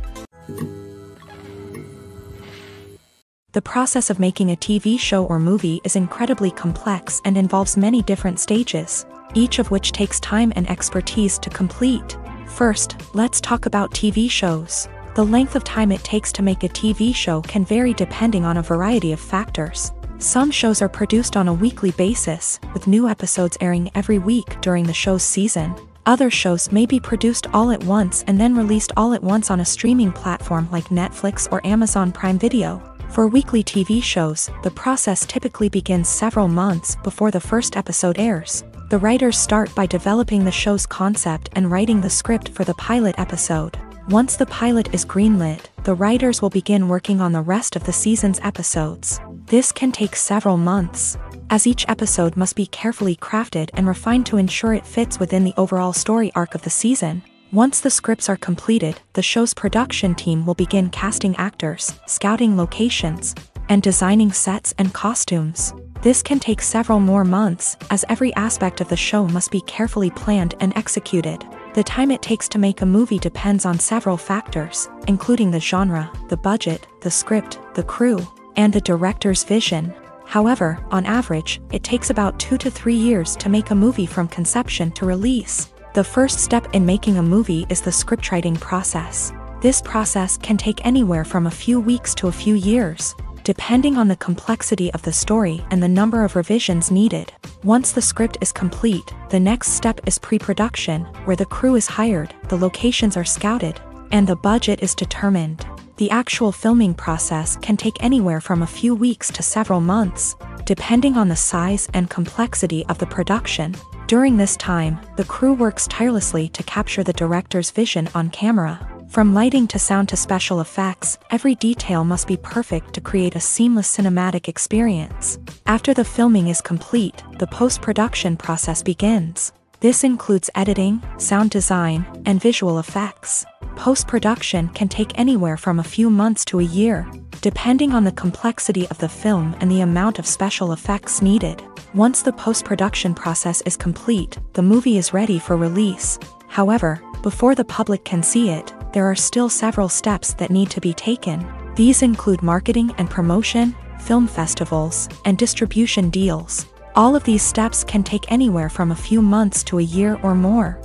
The process of making a TV show or movie is incredibly complex and involves many different stages, each of which takes time and expertise to complete. First, let's talk about TV shows. The length of time it takes to make a TV show can vary depending on a variety of factors. Some shows are produced on a weekly basis, with new episodes airing every week during the show's season. Other shows may be produced all at once and then released all at once on a streaming platform like Netflix or Amazon Prime Video. For weekly TV shows, the process typically begins several months before the first episode airs. The writers start by developing the show's concept and writing the script for the pilot episode. Once the pilot is greenlit, the writers will begin working on the rest of the season's episodes. This can take several months, as each episode must be carefully crafted and refined to ensure it fits within the overall story arc of the season. Once the scripts are completed, the show's production team will begin casting actors, scouting locations, and designing sets and costumes. This can take several more months, as every aspect of the show must be carefully planned and executed. The time it takes to make a movie depends on several factors, including the genre, the budget, the script, the crew, and the director's vision. However, on average, it takes about 2 to 3 years to make a movie from conception to release. The first step in making a movie is the scriptwriting process. This process can take anywhere from a few weeks to a few years, depending on the complexity of the story and the number of revisions needed. Once the script is complete, the next step is pre-production, where the crew is hired, the locations are scouted, and the budget is determined. The actual filming process can take anywhere from a few weeks to several months, depending on the size and complexity of the production. During this time, the crew works tirelessly to capture the director's vision on camera. From lighting to sound to special effects, every detail must be perfect to create a seamless cinematic experience. After the filming is complete, the post-production process begins. This includes editing, sound design, and visual effects. Post-production can take anywhere from a few months to a year, depending on the complexity of the film and the amount of special effects needed. Once the post-production process is complete, the movie is ready for release. However, before the public can see it, there are still several steps that need to be taken. These include marketing and promotion, film festivals, and distribution deals. All of these steps can take anywhere from a few months to a year or more.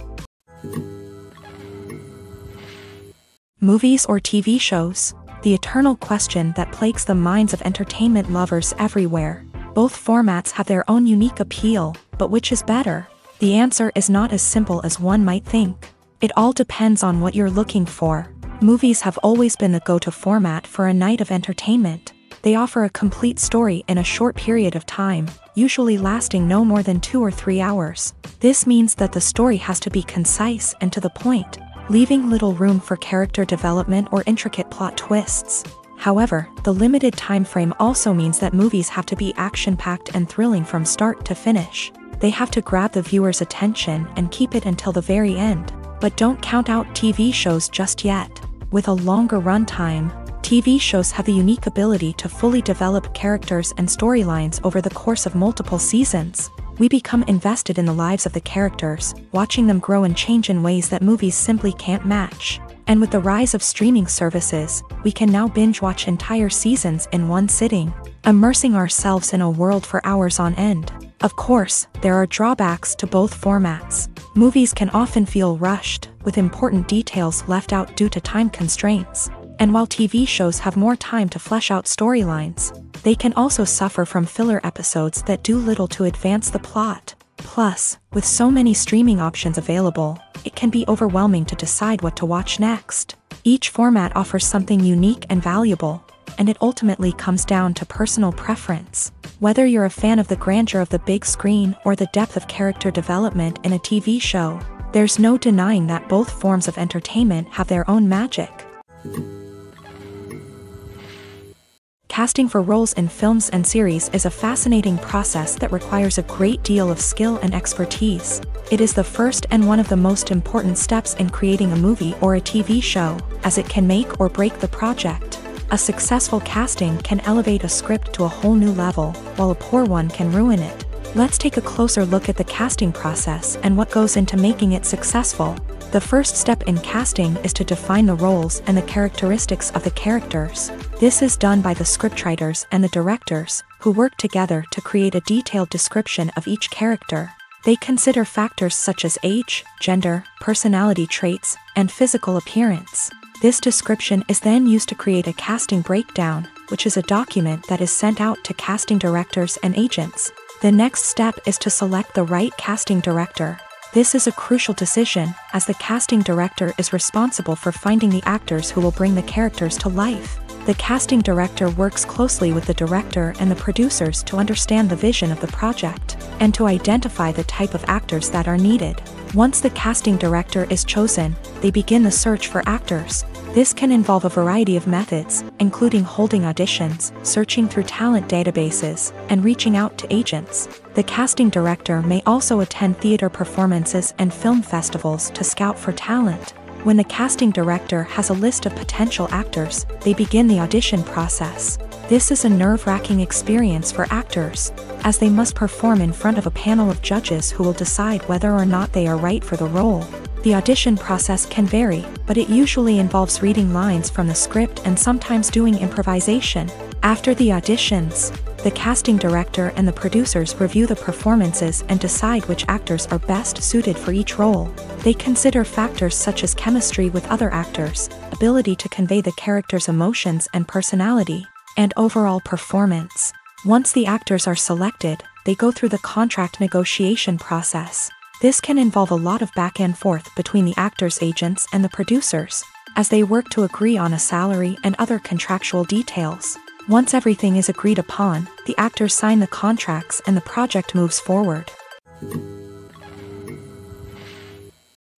Movies or TV shows? The eternal question that plagues the minds of entertainment lovers everywhere. Both formats have their own unique appeal, but which is better? The answer is not as simple as one might think. It all depends on what you're looking for. Movies have always been the go-to format for a night of entertainment. They offer a complete story in a short period of time, usually lasting no more than 2 or 3 hours. This means that the story has to be concise and to the point, leaving little room for character development or intricate plot twists. However, the limited time frame also means that movies have to be action-packed and thrilling from start to finish. They have to grab the viewer's attention and keep it until the very end. But don't count out TV shows just yet. With a longer runtime, TV shows have the unique ability to fully develop characters and storylines over the course of multiple seasons. We become invested in the lives of the characters, watching them grow and change in ways that movies simply can't match. And with the rise of streaming services, we can now binge-watch entire seasons in one sitting, immersing ourselves in a world for hours on end. Of course, there are drawbacks to both formats. Movies can often feel rushed, with important details left out due to time constraints. And while TV shows have more time to flesh out storylines, They can also suffer from filler episodes that do little to advance the plot. Plus, with so many streaming options available, it can be overwhelming to decide what to watch next. Each format offers something unique and valuable, and it ultimately comes down to personal preference. Whether you're a fan of the grandeur of the big screen or the depth of character development in a TV show, there's no denying that both forms of entertainment have their own magic. Casting for roles in films and series is a fascinating process that requires a great deal of skill and expertise. It is the first and one of the most important steps in creating a movie or a TV show, as it can make or break the project. A successful casting can elevate a script to a whole new level, while a poor one can ruin it. Let's take a closer look at the casting process and what goes into making it successful. The first step in casting is to define the roles and the characteristics of the characters. This is done by the scriptwriters and the directors, who work together to create a detailed description of each character. They consider factors such as age, gender, personality traits, and physical appearance. This description is then used to create a casting breakdown, which is a document that is sent out to casting directors and agents. The next step is to select the right casting director. This is a crucial decision, as the casting director is responsible for finding the actors who will bring the characters to life. The casting director works closely with the director and the producers to understand the vision of the project, and to identify the type of actors that are needed. Once the casting director is chosen, they begin the search for actors. This can involve a variety of methods, including holding auditions, searching through talent databases, and reaching out to agents. The casting director may also attend theater performances and film festivals to scout for talent. When the casting director has a list of potential actors, they begin the audition process. This is a nerve-wracking experience for actors, as they must perform in front of a panel of judges who will decide whether or not they are right for the role. The audition process can vary, but it usually involves reading lines from the script and sometimes doing improvisation. After the auditions, the casting director and the producers review the performances and decide which actors are best suited for each role. They consider factors such as chemistry with other actors, ability to convey the character's emotions and personality, and overall performance. Once the actors are selected, they go through the contract negotiation process. This can involve a lot of back and forth between the actors' agents and the producers, as they work to agree on a salary and other contractual details. Once everything is agreed upon, the actors sign the contracts and the project moves forward.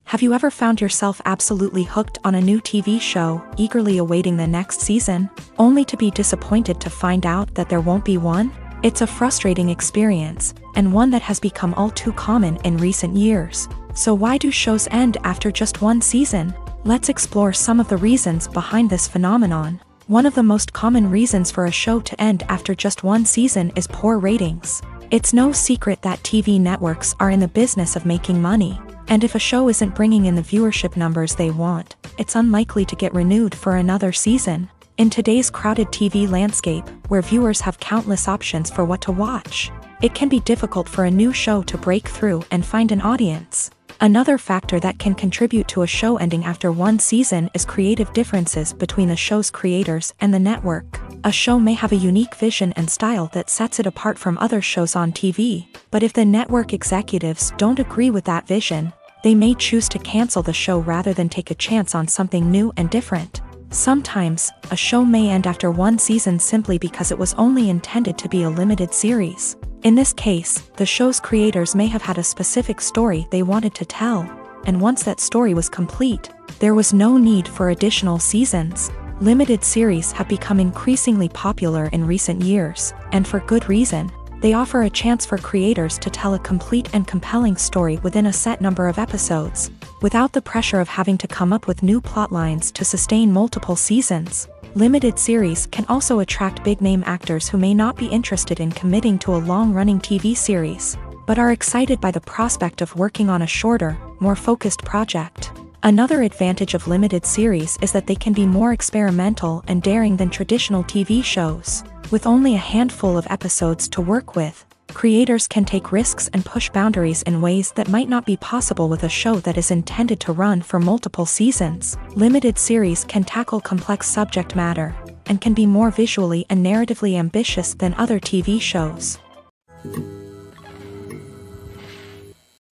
Have you ever found yourself absolutely hooked on a new TV show, eagerly awaiting the next season, only to be disappointed to find out that there won't be one? It's a frustrating experience, and one that has become all too common in recent years. So why do shows end after just one season? Let's explore some of the reasons behind this phenomenon. One of the most common reasons for a show to end after just one season is poor ratings. It's no secret that TV networks are in the business of making money, and if a show isn't bringing in the viewership numbers they want, it's unlikely to get renewed for another season. In today's crowded TV landscape, where viewers have countless options for what to watch, it can be difficult for a new show to break through and find an audience. Another factor that can contribute to a show ending after one season is creative differences between the show's creators and the network. A show may have a unique vision and style that sets it apart from other shows on TV, but if the network executives don't agree with that vision, they may choose to cancel the show rather than take a chance on something new and different. Sometimes, a show may end after one season simply because it was only intended to be a limited series. In this case, the show's creators may have had a specific story they wanted to tell, and once that story was complete, there was no need for additional seasons. Limited series have become increasingly popular in recent years, and for good reason. They offer a chance for creators to tell a complete and compelling story within a set number of episodes, without the pressure of having to come up with new plot lines to sustain multiple seasons. Limited series can also attract big-name actors who may not be interested in committing to a long-running TV series, but are excited by the prospect of working on a shorter, more focused project. Another advantage of limited series is that they can be more experimental and daring than traditional TV shows. With only a handful of episodes to work with, creators can take risks and push boundaries in ways that might not be possible with a show that is intended to run for multiple seasons. Limited series can tackle complex subject matter, and can be more visually and narratively ambitious than other TV shows.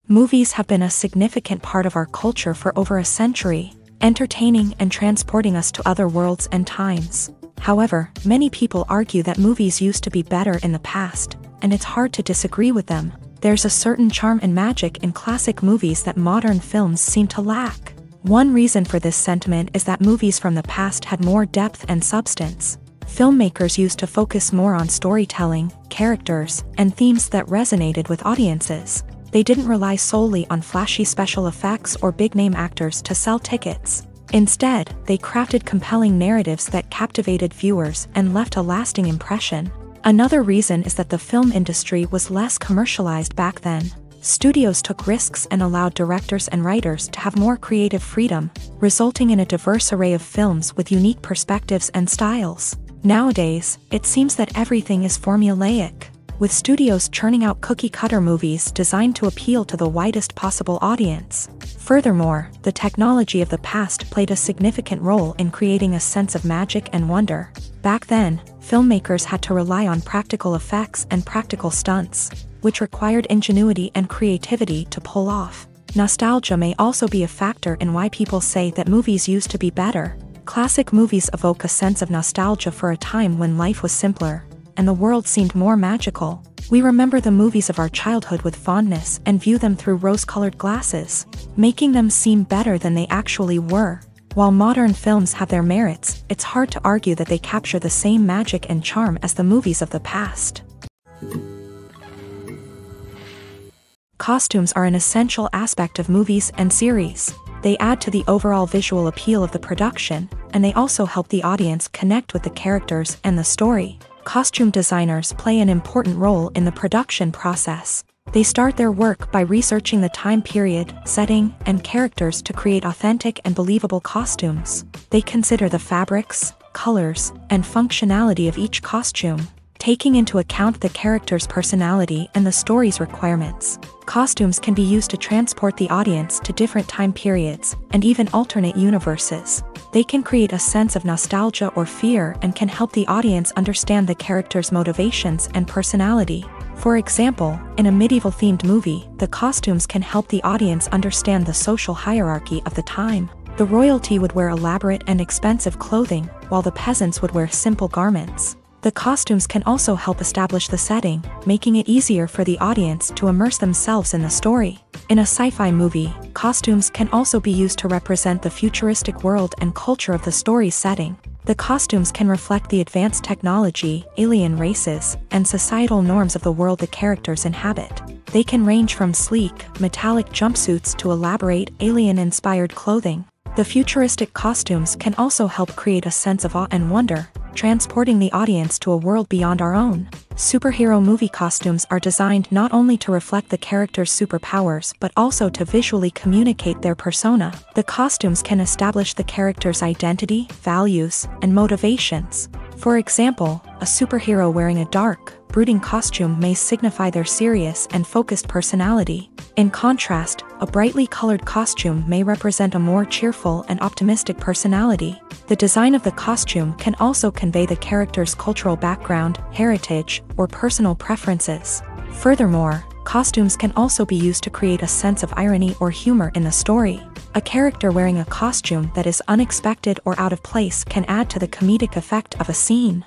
Movies have been a significant part of our culture for over a century, entertaining and transporting us to other worlds and times. However, many people argue that movies used to be better in the past, and it's hard to disagree with them. There's a certain charm and magic in classic movies that modern films seem to lack. One reason for this sentiment is that movies from the past had more depth and substance. Filmmakers used to focus more on storytelling, characters, and themes that resonated with audiences. They didn't rely solely on flashy special effects or big-name actors to sell tickets. Instead, they crafted compelling narratives that captivated viewers and left a lasting impression. Another reason is that the film industry was less commercialized back then. Studios took risks and allowed directors and writers to have more creative freedom, resulting in a diverse array of films with unique perspectives and styles. Nowadays, it seems that everything is formulaic, with studios churning out cookie-cutter movies designed to appeal to the widest possible audience. Furthermore, the technology of the past played a significant role in creating a sense of magic and wonder. Back then, filmmakers had to rely on practical effects and practical stunts, which required ingenuity and creativity to pull off. Nostalgia may also be a factor in why people say that movies used to be better. Classic movies evoke a sense of nostalgia for a time when life was simpler, and the world seemed more magical. We remember the movies of our childhood with fondness and view them through rose-colored glasses, making them seem better than they actually were. While modern films have their merits, it's hard to argue that they capture the same magic and charm as the movies of the past. Costumes are an essential aspect of movies and series. They add to the overall visual appeal of the production, and they also help the audience connect with the characters and the story. Costume designers play an important role in the production process. They start their work by researching the time period, setting, and characters to create authentic and believable costumes. They consider the fabrics, colors, and functionality of each costume, taking into account the character's personality and the story's requirements. Costumes can be used to transport the audience to different time periods and even alternate universes. They can create a sense of nostalgia or fear and can help the audience understand the character's motivations and personality. For example, in a medieval-themed movie, the costumes can help the audience understand the social hierarchy of the time. The royalty would wear elaborate and expensive clothing, while the peasants would wear simple garments. The costumes can also help establish the setting, making it easier for the audience to immerse themselves in the story. In a sci-fi movie, costumes can also be used to represent the futuristic world and culture of the story's setting. The costumes can reflect the advanced technology, alien races, and societal norms of the world the characters inhabit. They can range from sleek, metallic jumpsuits to elaborate, alien-inspired clothing. The futuristic costumes can also help create a sense of awe and wonder, transporting the audience to a world beyond our own. Superhero movie costumes are designed not only to reflect the character's superpowers but also to visually communicate their persona. The costumes can establish the character's identity, values, and motivations. For example, a superhero wearing a dark, brooding costume may signify their serious and focused personality. In contrast, a brightly colored costume may represent a more cheerful and optimistic personality. The design of the costume can also convey the character's cultural background, heritage, or personal preferences. Furthermore, costumes can also be used to create a sense of irony or humor in the story. A character wearing a costume that is unexpected or out of place can add to the comedic effect of a scene.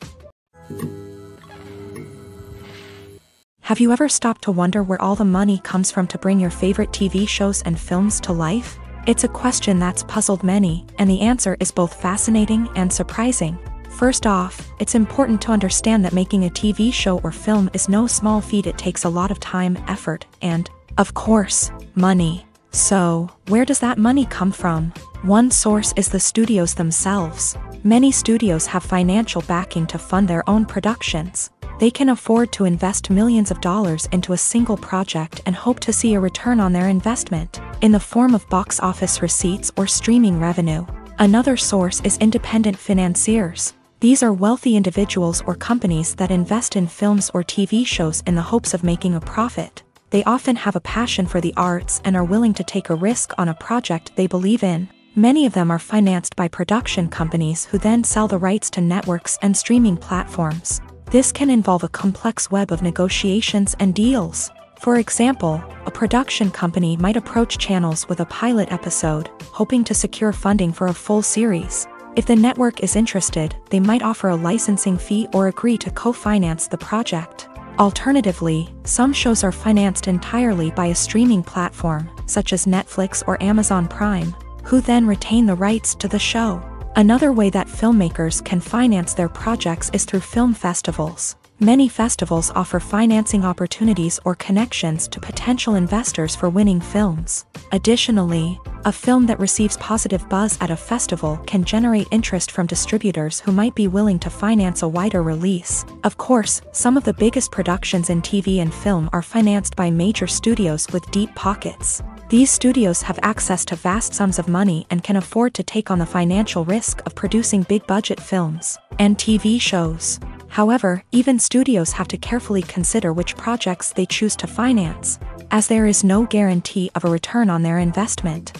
Have you ever stopped to wonder where all the money comes from to bring your favorite TV shows and films to life? It's a question that's puzzled many, and the answer is both fascinating and surprising. First off, it's important to understand that making a TV show or film is no small feat. It takes a lot of time, effort, and, of course, money. So, where does that money come from? One source is the studios themselves. Many studios have financial backing to fund their own productions. They can afford to invest millions of dollars into a single project and hope to see a return on their investment, in the form of box office receipts or streaming revenue. Another source is independent financiers. These are wealthy individuals or companies that invest in films or TV shows in the hopes of making a profit. They often have a passion for the arts and are willing to take a risk on a project they believe in. Many of them are financed by production companies who then sell the rights to networks and streaming platforms. This can involve a complex web of negotiations and deals. For example, a production company might approach channels with a pilot episode, hoping to secure funding for a full series. If the network is interested, they might offer a licensing fee or agree to co-finance the project. Alternatively, some shows are financed entirely by a streaming platform, such as Netflix or Amazon Prime, who then retain the rights to the show. Another way that filmmakers can finance their projects is through film festivals. Many festivals offer financing opportunities or connections to potential investors for winning films. Additionally, a film that receives positive buzz at a festival can generate interest from distributors who might be willing to finance a wider release. Of course, some of the biggest productions in TV and film are financed by major studios with deep pockets. These studios have access to vast sums of money and can afford to take on the financial risk of producing big-budget films and TV shows. However, even studios have to carefully consider which projects they choose to finance, as there is no guarantee of a return on their investment.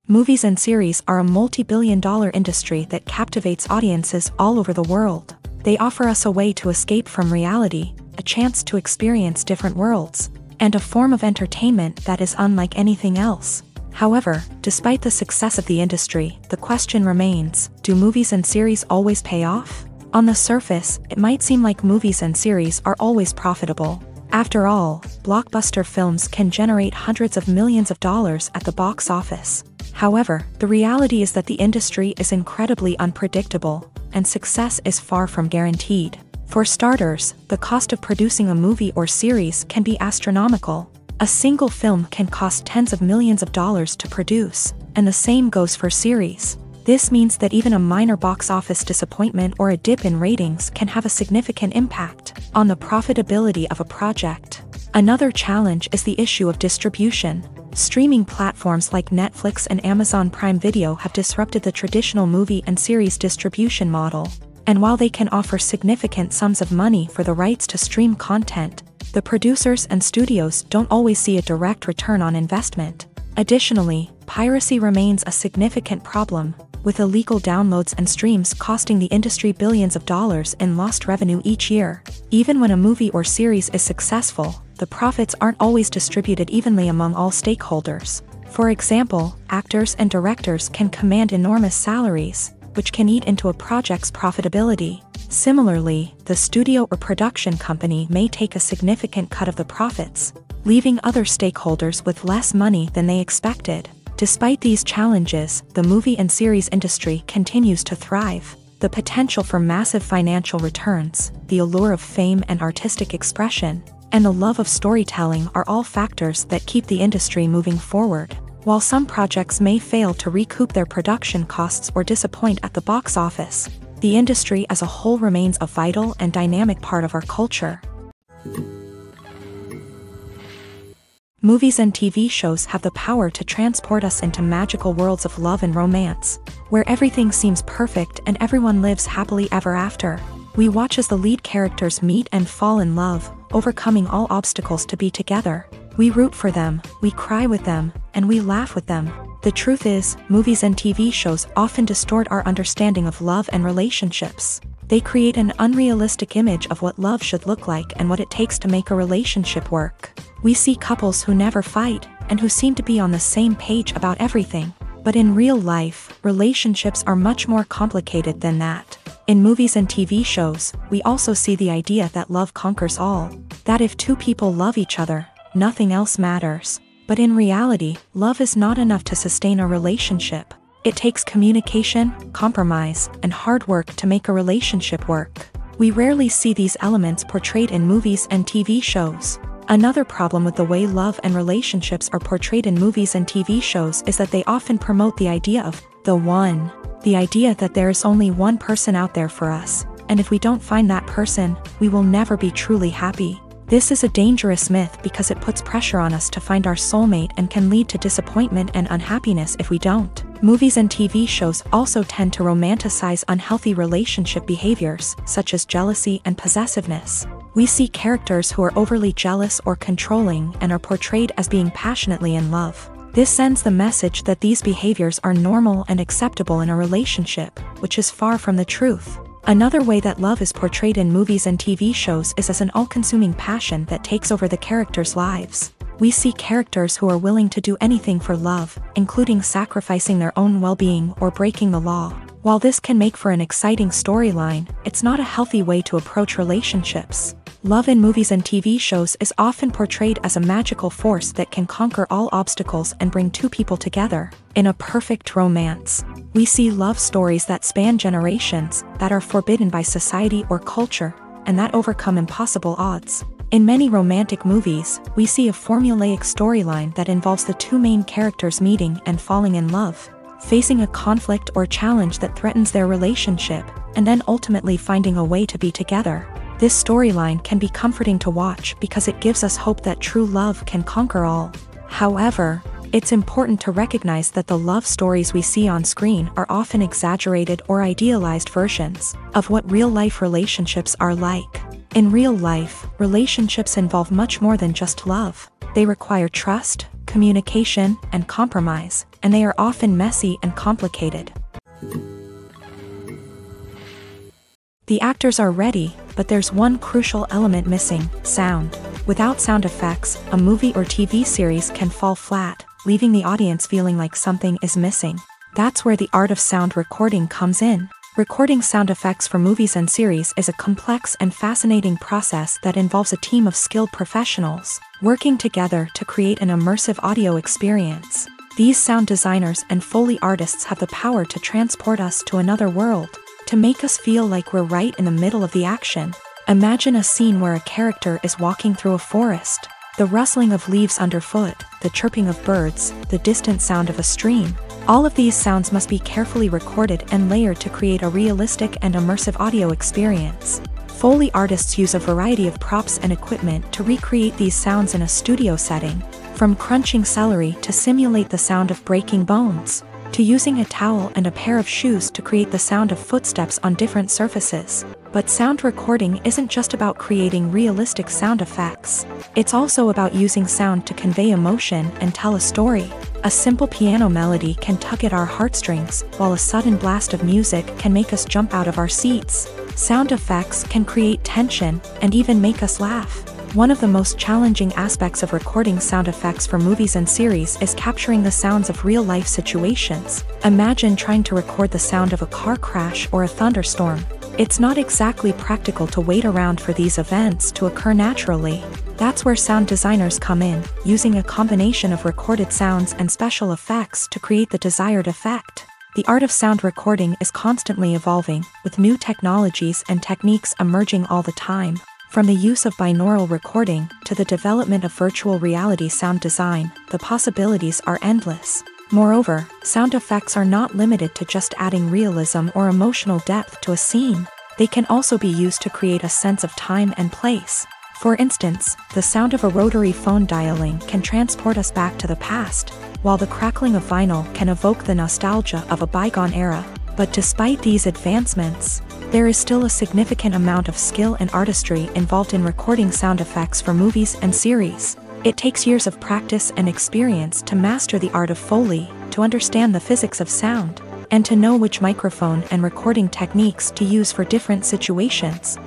Movies and series are a multi-billion-dollar industry that captivates audiences all over the world. They offer us a way to escape from reality, a chance to experience different worlds, and a form of entertainment that is unlike anything else. However, despite the success of the industry, the question remains, do movies and series always pay off? On the surface, it might seem like movies and series are always profitable. After all, blockbuster films can generate hundreds of millions of dollars at the box office. However, the reality is that the industry is incredibly unpredictable, and success is far from guaranteed. For starters, the cost of producing a movie or series can be astronomical. A single film can cost tens of millions of dollars to produce, and the same goes for series. This means that even a minor box office disappointment or a dip in ratings can have a significant impact on the profitability of a project. Another challenge is the issue of distribution. Streaming platforms like Netflix and Amazon Prime Video have disrupted the traditional movie and series distribution model. And while they can offer significant sums of money for the rights to stream content, the producers and studios don't always see a direct return on investment. Additionally, piracy remains a significant problem, with illegal downloads and streams costing the industry billions of dollars in lost revenue each year. Even when a movie or series is successful, the profits aren't always distributed evenly among all stakeholders. For example, actors and directors can command enormous salaries, which can eat into a project's profitability. Similarly, the studio or production company may take a significant cut of the profits, leaving other stakeholders with less money than they expected. Despite these challenges, the movie and series industry continues to thrive. The potential for massive financial returns, the allure of fame and artistic expression, and the love of storytelling are all factors that keep the industry moving forward. While some projects may fail to recoup their production costs or disappoint at the box office, the industry as a whole remains a vital and dynamic part of our culture. Movies and TV shows have the power to transport us into magical worlds of love and romance, where everything seems perfect and everyone lives happily ever after. We watch as the lead characters meet and fall in love, overcoming all obstacles to be together. We root for them, we cry with them, and we laugh with them. The truth is, movies and TV shows often distort our understanding of love and relationships. They create an unrealistic image of what love should look like and what it takes to make a relationship work. We see couples who never fight, and who seem to be on the same page about everything. But in real life, relationships are much more complicated than that. In movies and TV shows, we also see the idea that love conquers all. That if two people love each other, nothing else matters. But in reality, love is not enough to sustain a relationship. It takes communication, compromise, and hard work to make a relationship work. We rarely see these elements portrayed in movies and TV shows. Another problem with the way love and relationships are portrayed in movies and TV shows is that they often promote the idea of the one. The idea that there is only one person out there for us, and if we don't find that person, we will never be truly happy. This is a dangerous myth because it puts pressure on us to find our soulmate and can lead to disappointment and unhappiness if we don't. Movies and TV shows also tend to romanticize unhealthy relationship behaviors, such as jealousy and possessiveness. We see characters who are overly jealous or controlling and are portrayed as being passionately in love. This sends the message that these behaviors are normal and acceptable in a relationship, which is far from the truth. Another way that love is portrayed in movies and TV shows is as an all-consuming passion that takes over the characters' lives. We see characters who are willing to do anything for love, including sacrificing their own well-being or breaking the law. While this can make for an exciting storyline, it's not a healthy way to approach relationships. Love in movies and TV shows is often portrayed as a magical force that can conquer all obstacles and bring two people together. In a perfect romance, we see love stories that span generations, that are forbidden by society or culture, and that overcome impossible odds. In many romantic movies, we see a formulaic storyline that involves the two main characters meeting and falling in love, facing a conflict or challenge that threatens their relationship, and then ultimately finding a way to be together. This storyline can be comforting to watch because it gives us hope that true love can conquer all. However, it's important to recognize that the love stories we see on screen are often exaggerated or idealized versions of what real-life relationships are like. In real life, relationships involve much more than just love. They require trust, communication, and compromise, and they are often messy and complicated. The actors are ready, but there's one crucial element missing: sound. Without sound effects, a movie or TV series can fall flat, leaving the audience feeling like something is missing. That's where the art of sound recording comes in. Recording sound effects for movies and series is a complex and fascinating process that involves a team of skilled professionals working together to create an immersive audio experience. These sound designers and Foley artists have the power to transport us to another world, to make us feel like we're right in the middle of the action. Imagine a scene where a character is walking through a forest. The rustling of leaves underfoot, the chirping of birds, the distant sound of a stream. All of these sounds must be carefully recorded and layered to create a realistic and immersive audio experience. Foley artists use a variety of props and equipment to recreate these sounds in a studio setting, from crunching celery to simulate the sound of breaking bones, to using a towel and a pair of shoes to create the sound of footsteps on different surfaces. But sound recording isn't just about creating realistic sound effects. It's also about using sound to convey emotion and tell a story. A simple piano melody can tug at our heartstrings, while a sudden blast of music can make us jump out of our seats. Sound effects can create tension and even make us laugh. One of the most challenging aspects of recording sound effects for movies and series is capturing the sounds of real-life situations. Imagine trying to record the sound of a car crash or a thunderstorm. It's not exactly practical to wait around for these events to occur naturally. That's where sound designers come in, using a combination of recorded sounds and special effects to create the desired effect. The art of sound recording is constantly evolving, with new technologies and techniques emerging all the time. From the use of binaural recording to the development of virtual reality sound design, the possibilities are endless. Moreover, sound effects are not limited to just adding realism or emotional depth to a scene. They can also be used to create a sense of time and place. For instance, the sound of a rotary phone dialing can transport us back to the past, while the crackling of vinyl can evoke the nostalgia of a bygone era. But despite these advancements, there is still a significant amount of skill and artistry involved in recording sound effects for movies and series. It takes years of practice and experience to master the art of Foley, to understand the physics of sound, and to know which microphone and recording techniques to use for different situations.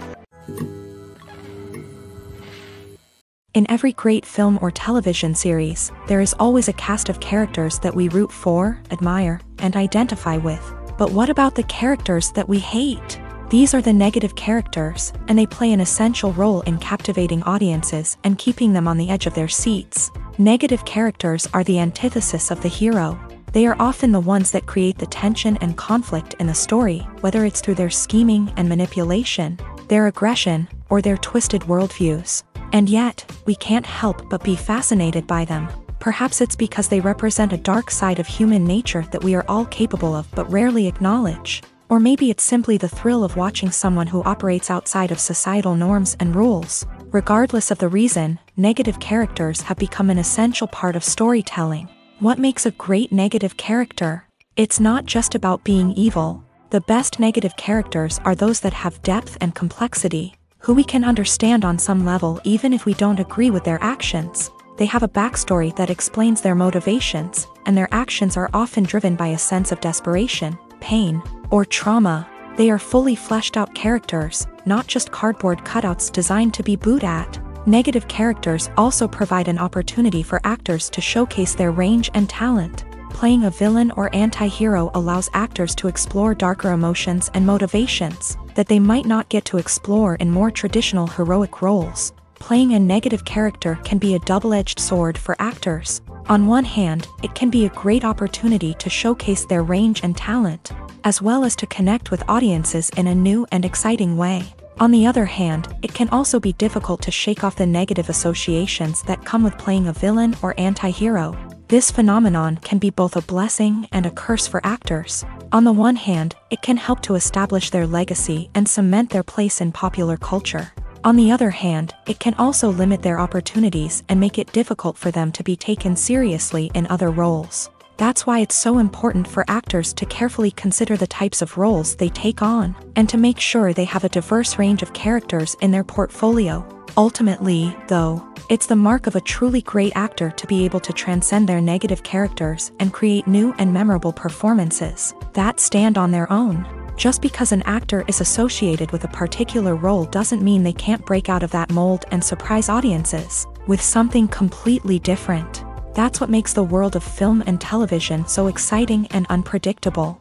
In every great film or television series, there is always a cast of characters that we root for, admire, and identify with. But what about the characters that we hate? These are the negative characters, and they play an essential role in captivating audiences and keeping them on the edge of their seats. Negative characters are the antithesis of the hero. They are often the ones that create the tension and conflict in the story, whether it's through their scheming and manipulation, their aggression, or their twisted worldviews. And yet, we can't help but be fascinated by them. Perhaps it's because they represent a dark side of human nature that we are all capable of but rarely acknowledge. Or maybe it's simply the thrill of watching someone who operates outside of societal norms and rules. Regardless of the reason, negative characters have become an essential part of storytelling. What makes a great negative character? It's not just about being evil. The best negative characters are those that have depth and complexity, who we can understand on some level even if we don't agree with their actions. They have a backstory that explains their motivations, and their actions are often driven by a sense of desperation, pain, or trauma. They are fully fleshed out characters, not just cardboard cutouts designed to be booed at. Negative characters also provide an opportunity for actors to showcase their range and talent. Playing a villain or anti-hero allows actors to explore darker emotions and motivations that they might not get to explore in more traditional heroic roles. Playing a negative character can be a double-edged sword for actors. On one hand, it can be a great opportunity to showcase their range and talent, as well as to connect with audiences in a new and exciting way. On the other hand, it can also be difficult to shake off the negative associations that come with playing a villain or anti-hero. This phenomenon can be both a blessing and a curse for actors. On the one hand, it can help to establish their legacy and cement their place in popular culture. On the other hand, it can also limit their opportunities and make it difficult for them to be taken seriously in other roles. That's why it's so important for actors to carefully consider the types of roles they take on, and to make sure they have a diverse range of characters in their portfolio. Ultimately, though, it's the mark of a truly great actor to be able to transcend their negative characters and create new and memorable performances that stand on their own. Just because an actor is associated with a particular role doesn't mean they can't break out of that mold and surprise audiences with something completely different. That's what makes the world of film and television so exciting and unpredictable.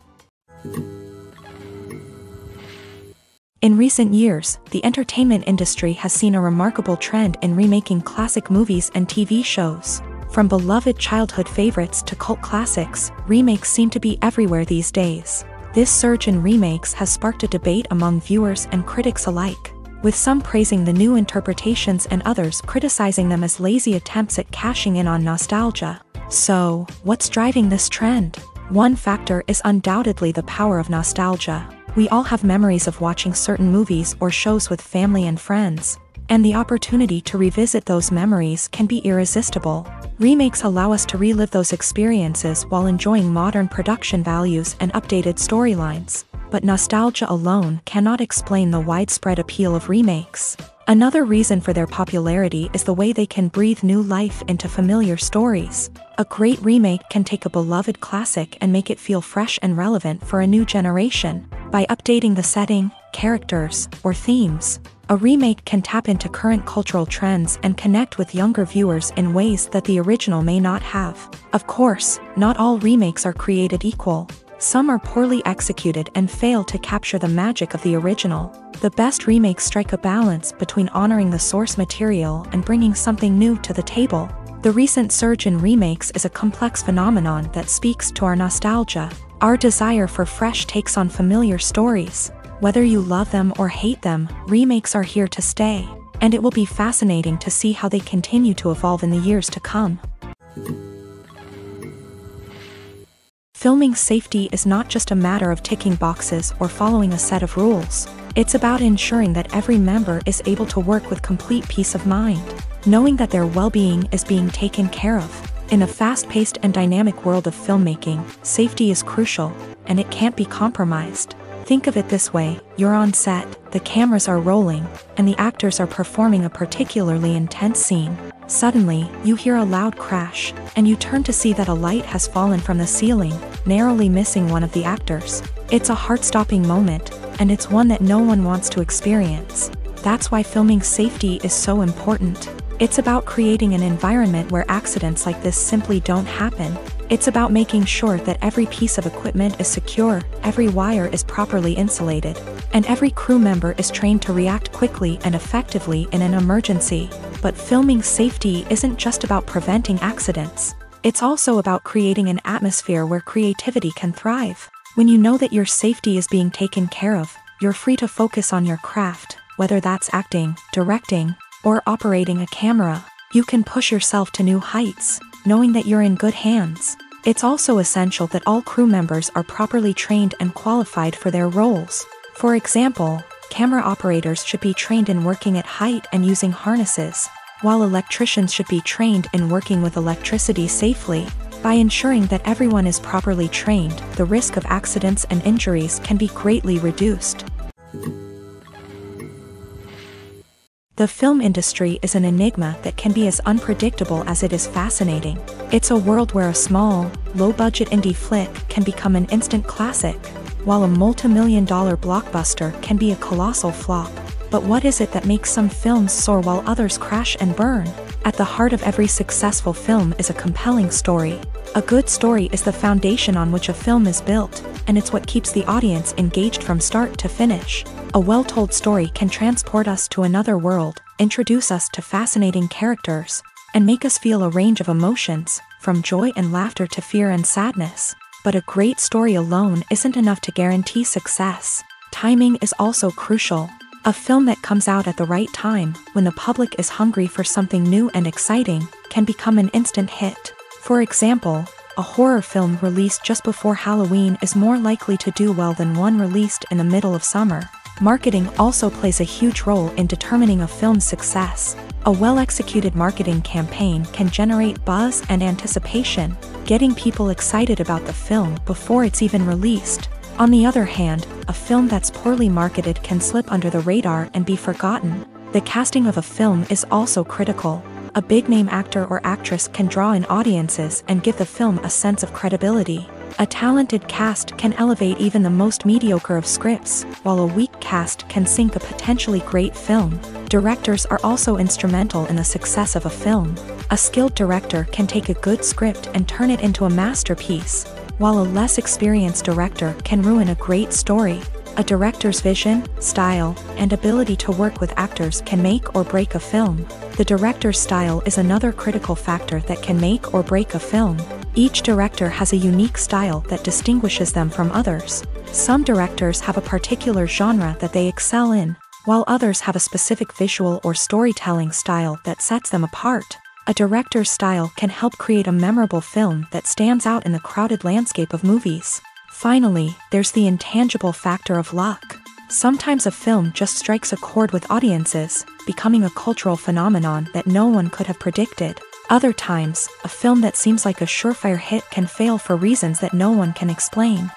In recent years, the entertainment industry has seen a remarkable trend in remaking classic movies and TV shows. From beloved childhood favorites to cult classics, remakes seem to be everywhere these days. This surge in remakes has sparked a debate among viewers and critics alike, with some praising the new interpretations and others criticizing them as lazy attempts at cashing in on nostalgia. So, what's driving this trend? One factor is undoubtedly the power of nostalgia. We all have memories of watching certain movies or shows with family and friends, and the opportunity to revisit those memories can be irresistible. Remakes allow us to relive those experiences while enjoying modern production values and updated storylines. But nostalgia alone cannot explain the widespread appeal of remakes. Another reason for their popularity is the way they can breathe new life into familiar stories. A great remake can take a beloved classic and make it feel fresh and relevant for a new generation. By updating the setting, characters, or themes, a remake can tap into current cultural trends and connect with younger viewers in ways that the original may not have. Of course, not all remakes are created equal. Some are poorly executed and fail to capture the magic of the original. The best remakes strike a balance between honoring the source material and bringing something new to the table. The recent surge in remakes is a complex phenomenon that speaks to our nostalgia, our desire for fresh takes on familiar stories. Whether you love them or hate them, remakes are here to stay, and it will be fascinating to see how they continue to evolve in the years to come. Filming safety is not just a matter of ticking boxes or following a set of rules. It's about ensuring that every member is able to work with complete peace of mind, knowing that their well-being is being taken care of. In a fast-paced and dynamic world of filmmaking, safety is crucial, and it can't be compromised. Think of it this way: you're on set, the cameras are rolling, and the actors are performing a particularly intense scene. Suddenly, you hear a loud crash, and you turn to see that a light has fallen from the ceiling, narrowly missing one of the actors. It's a heart-stopping moment, and it's one that no one wants to experience. That's why filming safety is so important. It's about creating an environment where accidents like this simply don't happen. It's about making sure that every piece of equipment is secure, every wire is properly insulated, and every crew member is trained to react quickly and effectively in an emergency. But filming safety isn't just about preventing accidents. It's also about creating an atmosphere where creativity can thrive. When you know that your safety is being taken care of, you're free to focus on your craft, whether that's acting, directing, or operating a camera. You can push yourself to new heights, knowing that you're in good hands. It's also essential that all crew members are properly trained and qualified for their roles. For example, camera operators should be trained in working at height and using harnesses, while electricians should be trained in working with electricity safely. By ensuring that everyone is properly trained, the risk of accidents and injuries can be greatly reduced. The film industry is an enigma that can be as unpredictable as it is fascinating. It's a world where a small, low-budget indie flick can become an instant classic, while a multi-million-dollar blockbuster can be a colossal flop. But what is it that makes some films soar while others crash and burn? At the heart of every successful film is a compelling story. A good story is the foundation on which a film is built, and it's what keeps the audience engaged from start to finish. A well-told story can transport us to another world, introduce us to fascinating characters, and make us feel a range of emotions, from joy and laughter to fear and sadness. But a great story alone isn't enough to guarantee success. Timing is also crucial. A film that comes out at the right time, when the public is hungry for something new and exciting, can become an instant hit. For example, a horror film released just before Halloween is more likely to do well than one released in the middle of summer. Marketing also plays a huge role in determining a film's success. A well-executed marketing campaign can generate buzz and anticipation, getting people excited about the film before it's even released. On the other hand, a film that's poorly marketed can slip under the radar and be forgotten. The casting of a film is also critical. A big-name actor or actress can draw in audiences and give the film a sense of credibility. A talented cast can elevate even the most mediocre of scripts, while a weak cast can sink a potentially great film. Directors are also instrumental in the success of a film. A skilled director can take a good script and turn it into a masterpiece, while a less experienced director can ruin a great story. A director's vision, style, and ability to work with actors can make or break a film. The director's style is another critical factor that can make or break a film. Each director has a unique style that distinguishes them from others. Some directors have a particular genre that they excel in, while others have a specific visual or storytelling style that sets them apart. A director's style can help create a memorable film that stands out in the crowded landscape of movies. Finally, there's the intangible factor of luck. Sometimes a film just strikes a chord with audiences, becoming a cultural phenomenon that no one could have predicted. Other times, a film that seems like a surefire hit can fail for reasons that no one can explain.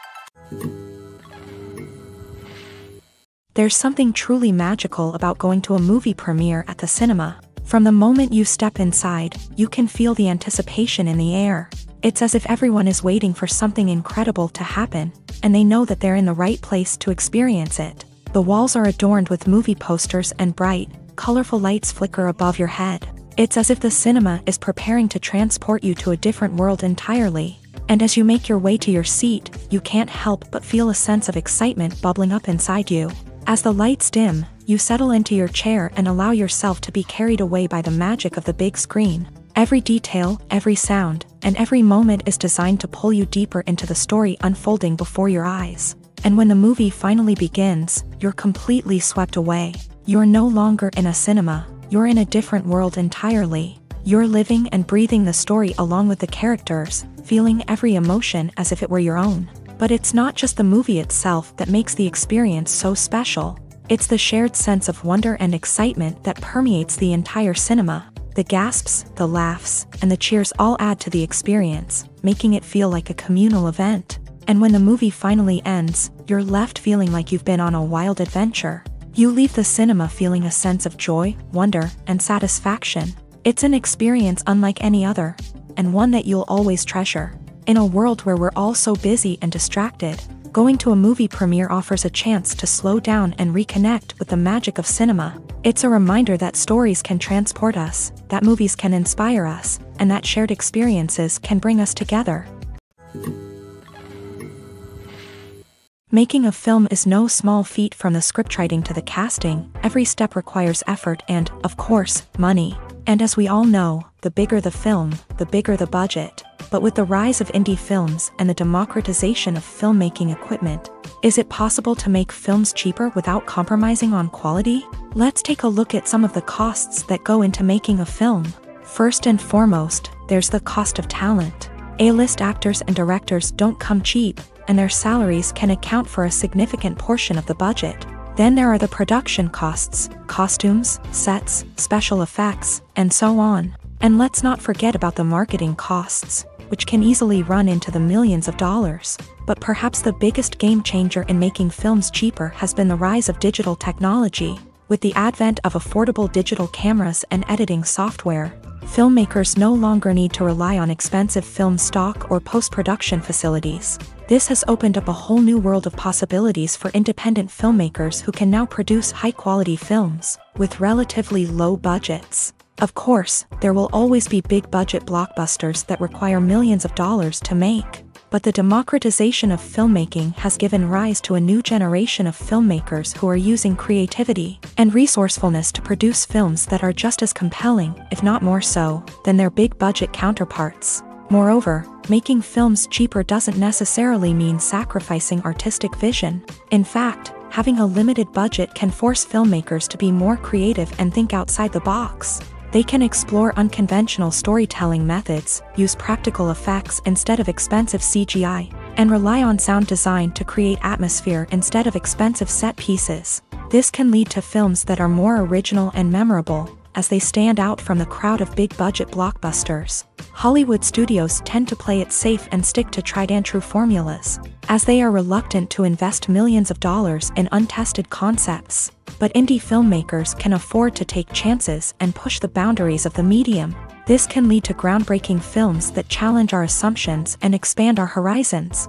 There's something truly magical about going to a movie premiere at the cinema. From the moment you step inside, you can feel the anticipation in the air. It's as if everyone is waiting for something incredible to happen, and they know that they're in the right place to experience it. The walls are adorned with movie posters and bright, colorful lights flicker above your head. It's as if the cinema is preparing to transport you to a different world entirely. And as you make your way to your seat, you can't help but feel a sense of excitement bubbling up inside you. As the lights dim, you settle into your chair and allow yourself to be carried away by the magic of the big screen. Every detail, every sound, and every moment is designed to pull you deeper into the story unfolding before your eyes. And when the movie finally begins, you're completely swept away. You're no longer in a cinema, you're in a different world entirely. You're living and breathing the story along with the characters, feeling every emotion as if it were your own. But it's not just the movie itself that makes the experience so special. It's the shared sense of wonder and excitement that permeates the entire cinema. The gasps, the laughs, and the cheers all add to the experience, making it feel like a communal event. And when the movie finally ends, you're left feeling like you've been on a wild adventure. You leave the cinema feeling a sense of joy, wonder, and satisfaction. It's an experience unlike any other, and one that you'll always treasure. In a world where we're all so busy and distracted, going to a movie premiere offers a chance to slow down and reconnect with the magic of cinema. It's a reminder that stories can transport us, that movies can inspire us, and that shared experiences can bring us together. Making a film is no small feat. From the scriptwriting to the casting, every step requires effort and, of course, money. And as we all know, the bigger the film, the bigger the budget. But with the rise of indie films and the democratization of filmmaking equipment, is it possible to make films cheaper without compromising on quality? Let's take a look at some of the costs that go into making a film. First and foremost, there's the cost of talent. A-list actors and directors don't come cheap, and their salaries can account for a significant portion of the budget. Then there are the production costs, costumes, sets, special effects, and so on. And let's not forget about the marketing costs, which can easily run into the millions of dollars. But perhaps the biggest game changer in making films cheaper has been the rise of digital technology. With the advent of affordable digital cameras and editing software, filmmakers no longer need to rely on expensive film stock or post-production facilities. This has opened up a whole new world of possibilities for independent filmmakers who can now produce high-quality films with relatively low budgets. Of course, there will always be big-budget blockbusters that require millions of dollars to make. But the democratization of filmmaking has given rise to a new generation of filmmakers who are using creativity and resourcefulness to produce films that are just as compelling, if not more so, than their big-budget counterparts. Moreover, making films cheaper doesn't necessarily mean sacrificing artistic vision. In fact, having a limited budget can force filmmakers to be more creative and think outside the box. They can explore unconventional storytelling methods, use practical effects instead of expensive CGI, and rely on sound design to create atmosphere instead of expensive set pieces. This can lead to films that are more original and memorable, as they stand out from the crowd of big-budget blockbusters. Hollywood studios tend to play it safe and stick to tried-and-true formulas, as they are reluctant to invest millions of dollars in untested concepts. But indie filmmakers can afford to take chances and push the boundaries of the medium. This can lead to groundbreaking films that challenge our assumptions and expand our horizons.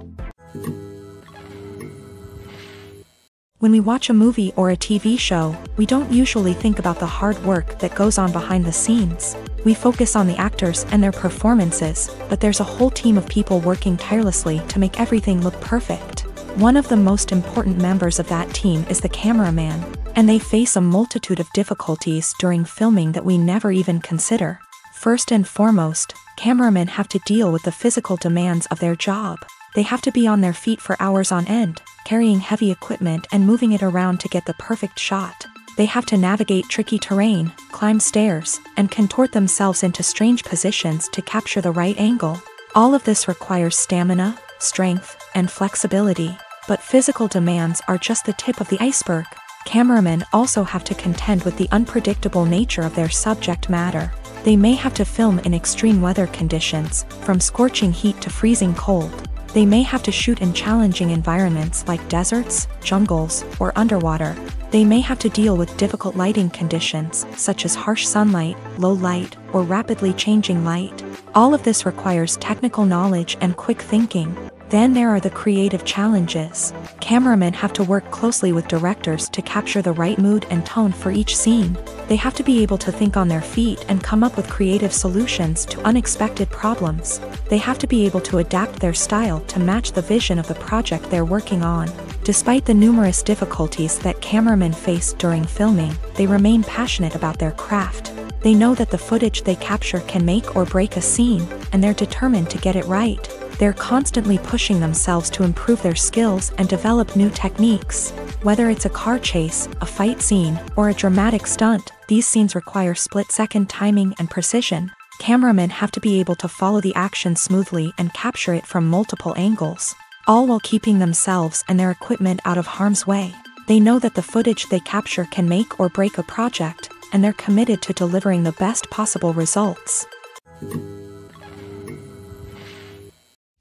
When we watch a movie or a TV show, we don't usually think about the hard work that goes on behind the scenes. We focus on the actors and their performances, but there's a whole team of people working tirelessly to make everything look perfect. One of the most important members of that team is the cameraman, and they face a multitude of difficulties during filming that we never even consider. First and foremost, cameramen have to deal with the physical demands of their job. They have to be on their feet for hours on end, carrying heavy equipment and moving it around to get the perfect shot. They have to navigate tricky terrain, climb stairs, and contort themselves into strange positions to capture the right angle. All of this requires stamina, strength, and flexibility. But physical demands are just the tip of the iceberg. Cameramen also have to contend with the unpredictable nature of their subject matter. They may have to film in extreme weather conditions, from scorching heat to freezing cold. They may have to shoot in challenging environments like deserts, jungles, or underwater. They may have to deal with difficult lighting conditions, such as harsh sunlight, low light, or rapidly changing light. All of this requires technical knowledge and quick thinking. Then there are the creative challenges. Cameramen have to work closely with directors to capture the right mood and tone for each scene. They have to be able to think on their feet and come up with creative solutions to unexpected problems. They have to be able to adapt their style to match the vision of the project they're working on. Despite the numerous difficulties that cameramen face during filming, they remain passionate about their craft. They know that the footage they capture can make or break a scene, and they're determined to get it right. They're constantly pushing themselves to improve their skills and develop new techniques. Whether it's a car chase, a fight scene, or a dramatic stunt, these scenes require split-second timing and precision. Cameramen have to be able to follow the action smoothly and capture it from multiple angles, all while keeping themselves and their equipment out of harm's way. They know that the footage they capture can make or break a project, and they're committed to delivering the best possible results.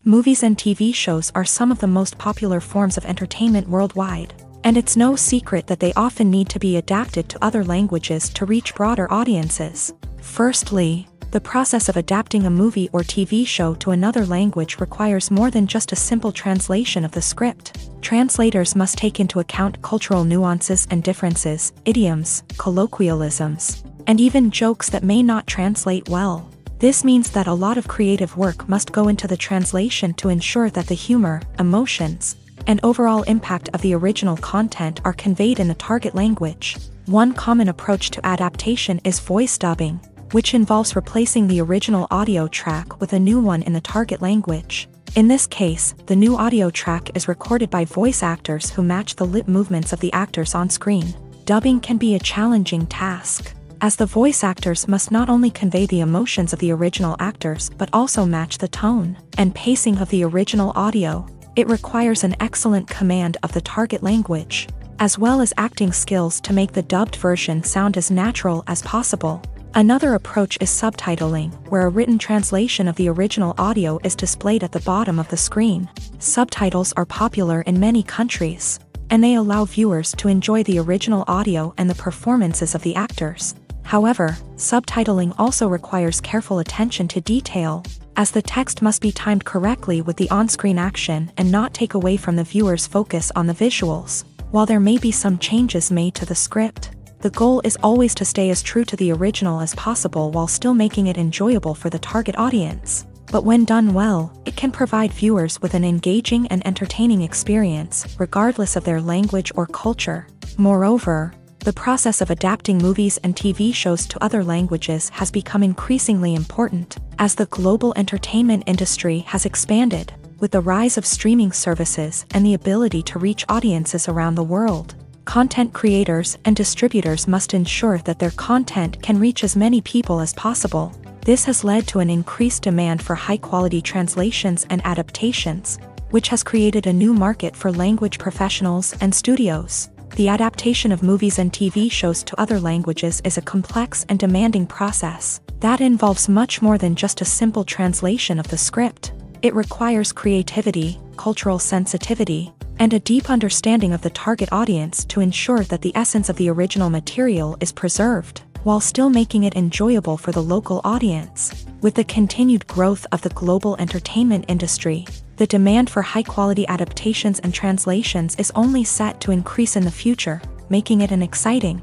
Movies and TV shows are some of the most popular forms of entertainment worldwide, and it's no secret that they often need to be adapted to other languages to reach broader audiences. Firstly, the process of adapting a movie or TV show to another language requires more than just a simple translation of the script. Translators must take into account cultural nuances and differences, idioms, colloquialisms, and even jokes that may not translate well. This means that a lot of creative work must go into the translation to ensure that the humor, emotions, and overall impact of the original content are conveyed in the target language. One common approach to adaptation is voice dubbing, which involves replacing the original audio track with a new one in the target language. In this case, the new audio track is recorded by voice actors who match the lip movements of the actors on screen. Dubbing can be a challenging task, as the voice actors must not only convey the emotions of the original actors but also match the tone and pacing of the original audio. It requires an excellent command of the target language, as well as acting skills to make the dubbed version sound as natural as possible. Another approach is subtitling, where a written translation of the original audio is displayed at the bottom of the screen. Subtitles are popular in many countries, and they allow viewers to enjoy the original audio and the performances of the actors. However, subtitling also requires careful attention to detail, as the text must be timed correctly with the on-screen action and not take away from the viewer's focus on the visuals. While there may be some changes made to the script, the goal is always to stay as true to the original as possible while still making it enjoyable for the target audience. But when done well, it can provide viewers with an engaging and entertaining experience, regardless of their language or culture. Moreover, the process of adapting movies and TV shows to other languages has become increasingly important, as the global entertainment industry has expanded, with the rise of streaming services and the ability to reach audiences around the world. Content creators and distributors must ensure that their content can reach as many people as possible. This has led to an increased demand for high-quality translations and adaptations, which has created a new market for language professionals and studios. The adaptation of movies and TV shows to other languages is a complex and demanding process that involves much more than just a simple translation of the script. It requires creativity, cultural sensitivity, and a deep understanding of the target audience to ensure that the essence of the original material is preserved, while still making it enjoyable for the local audience. With the continued growth of the global entertainment industry, the demand for high-quality adaptations and translations is only set to increase in the future, making it an exciting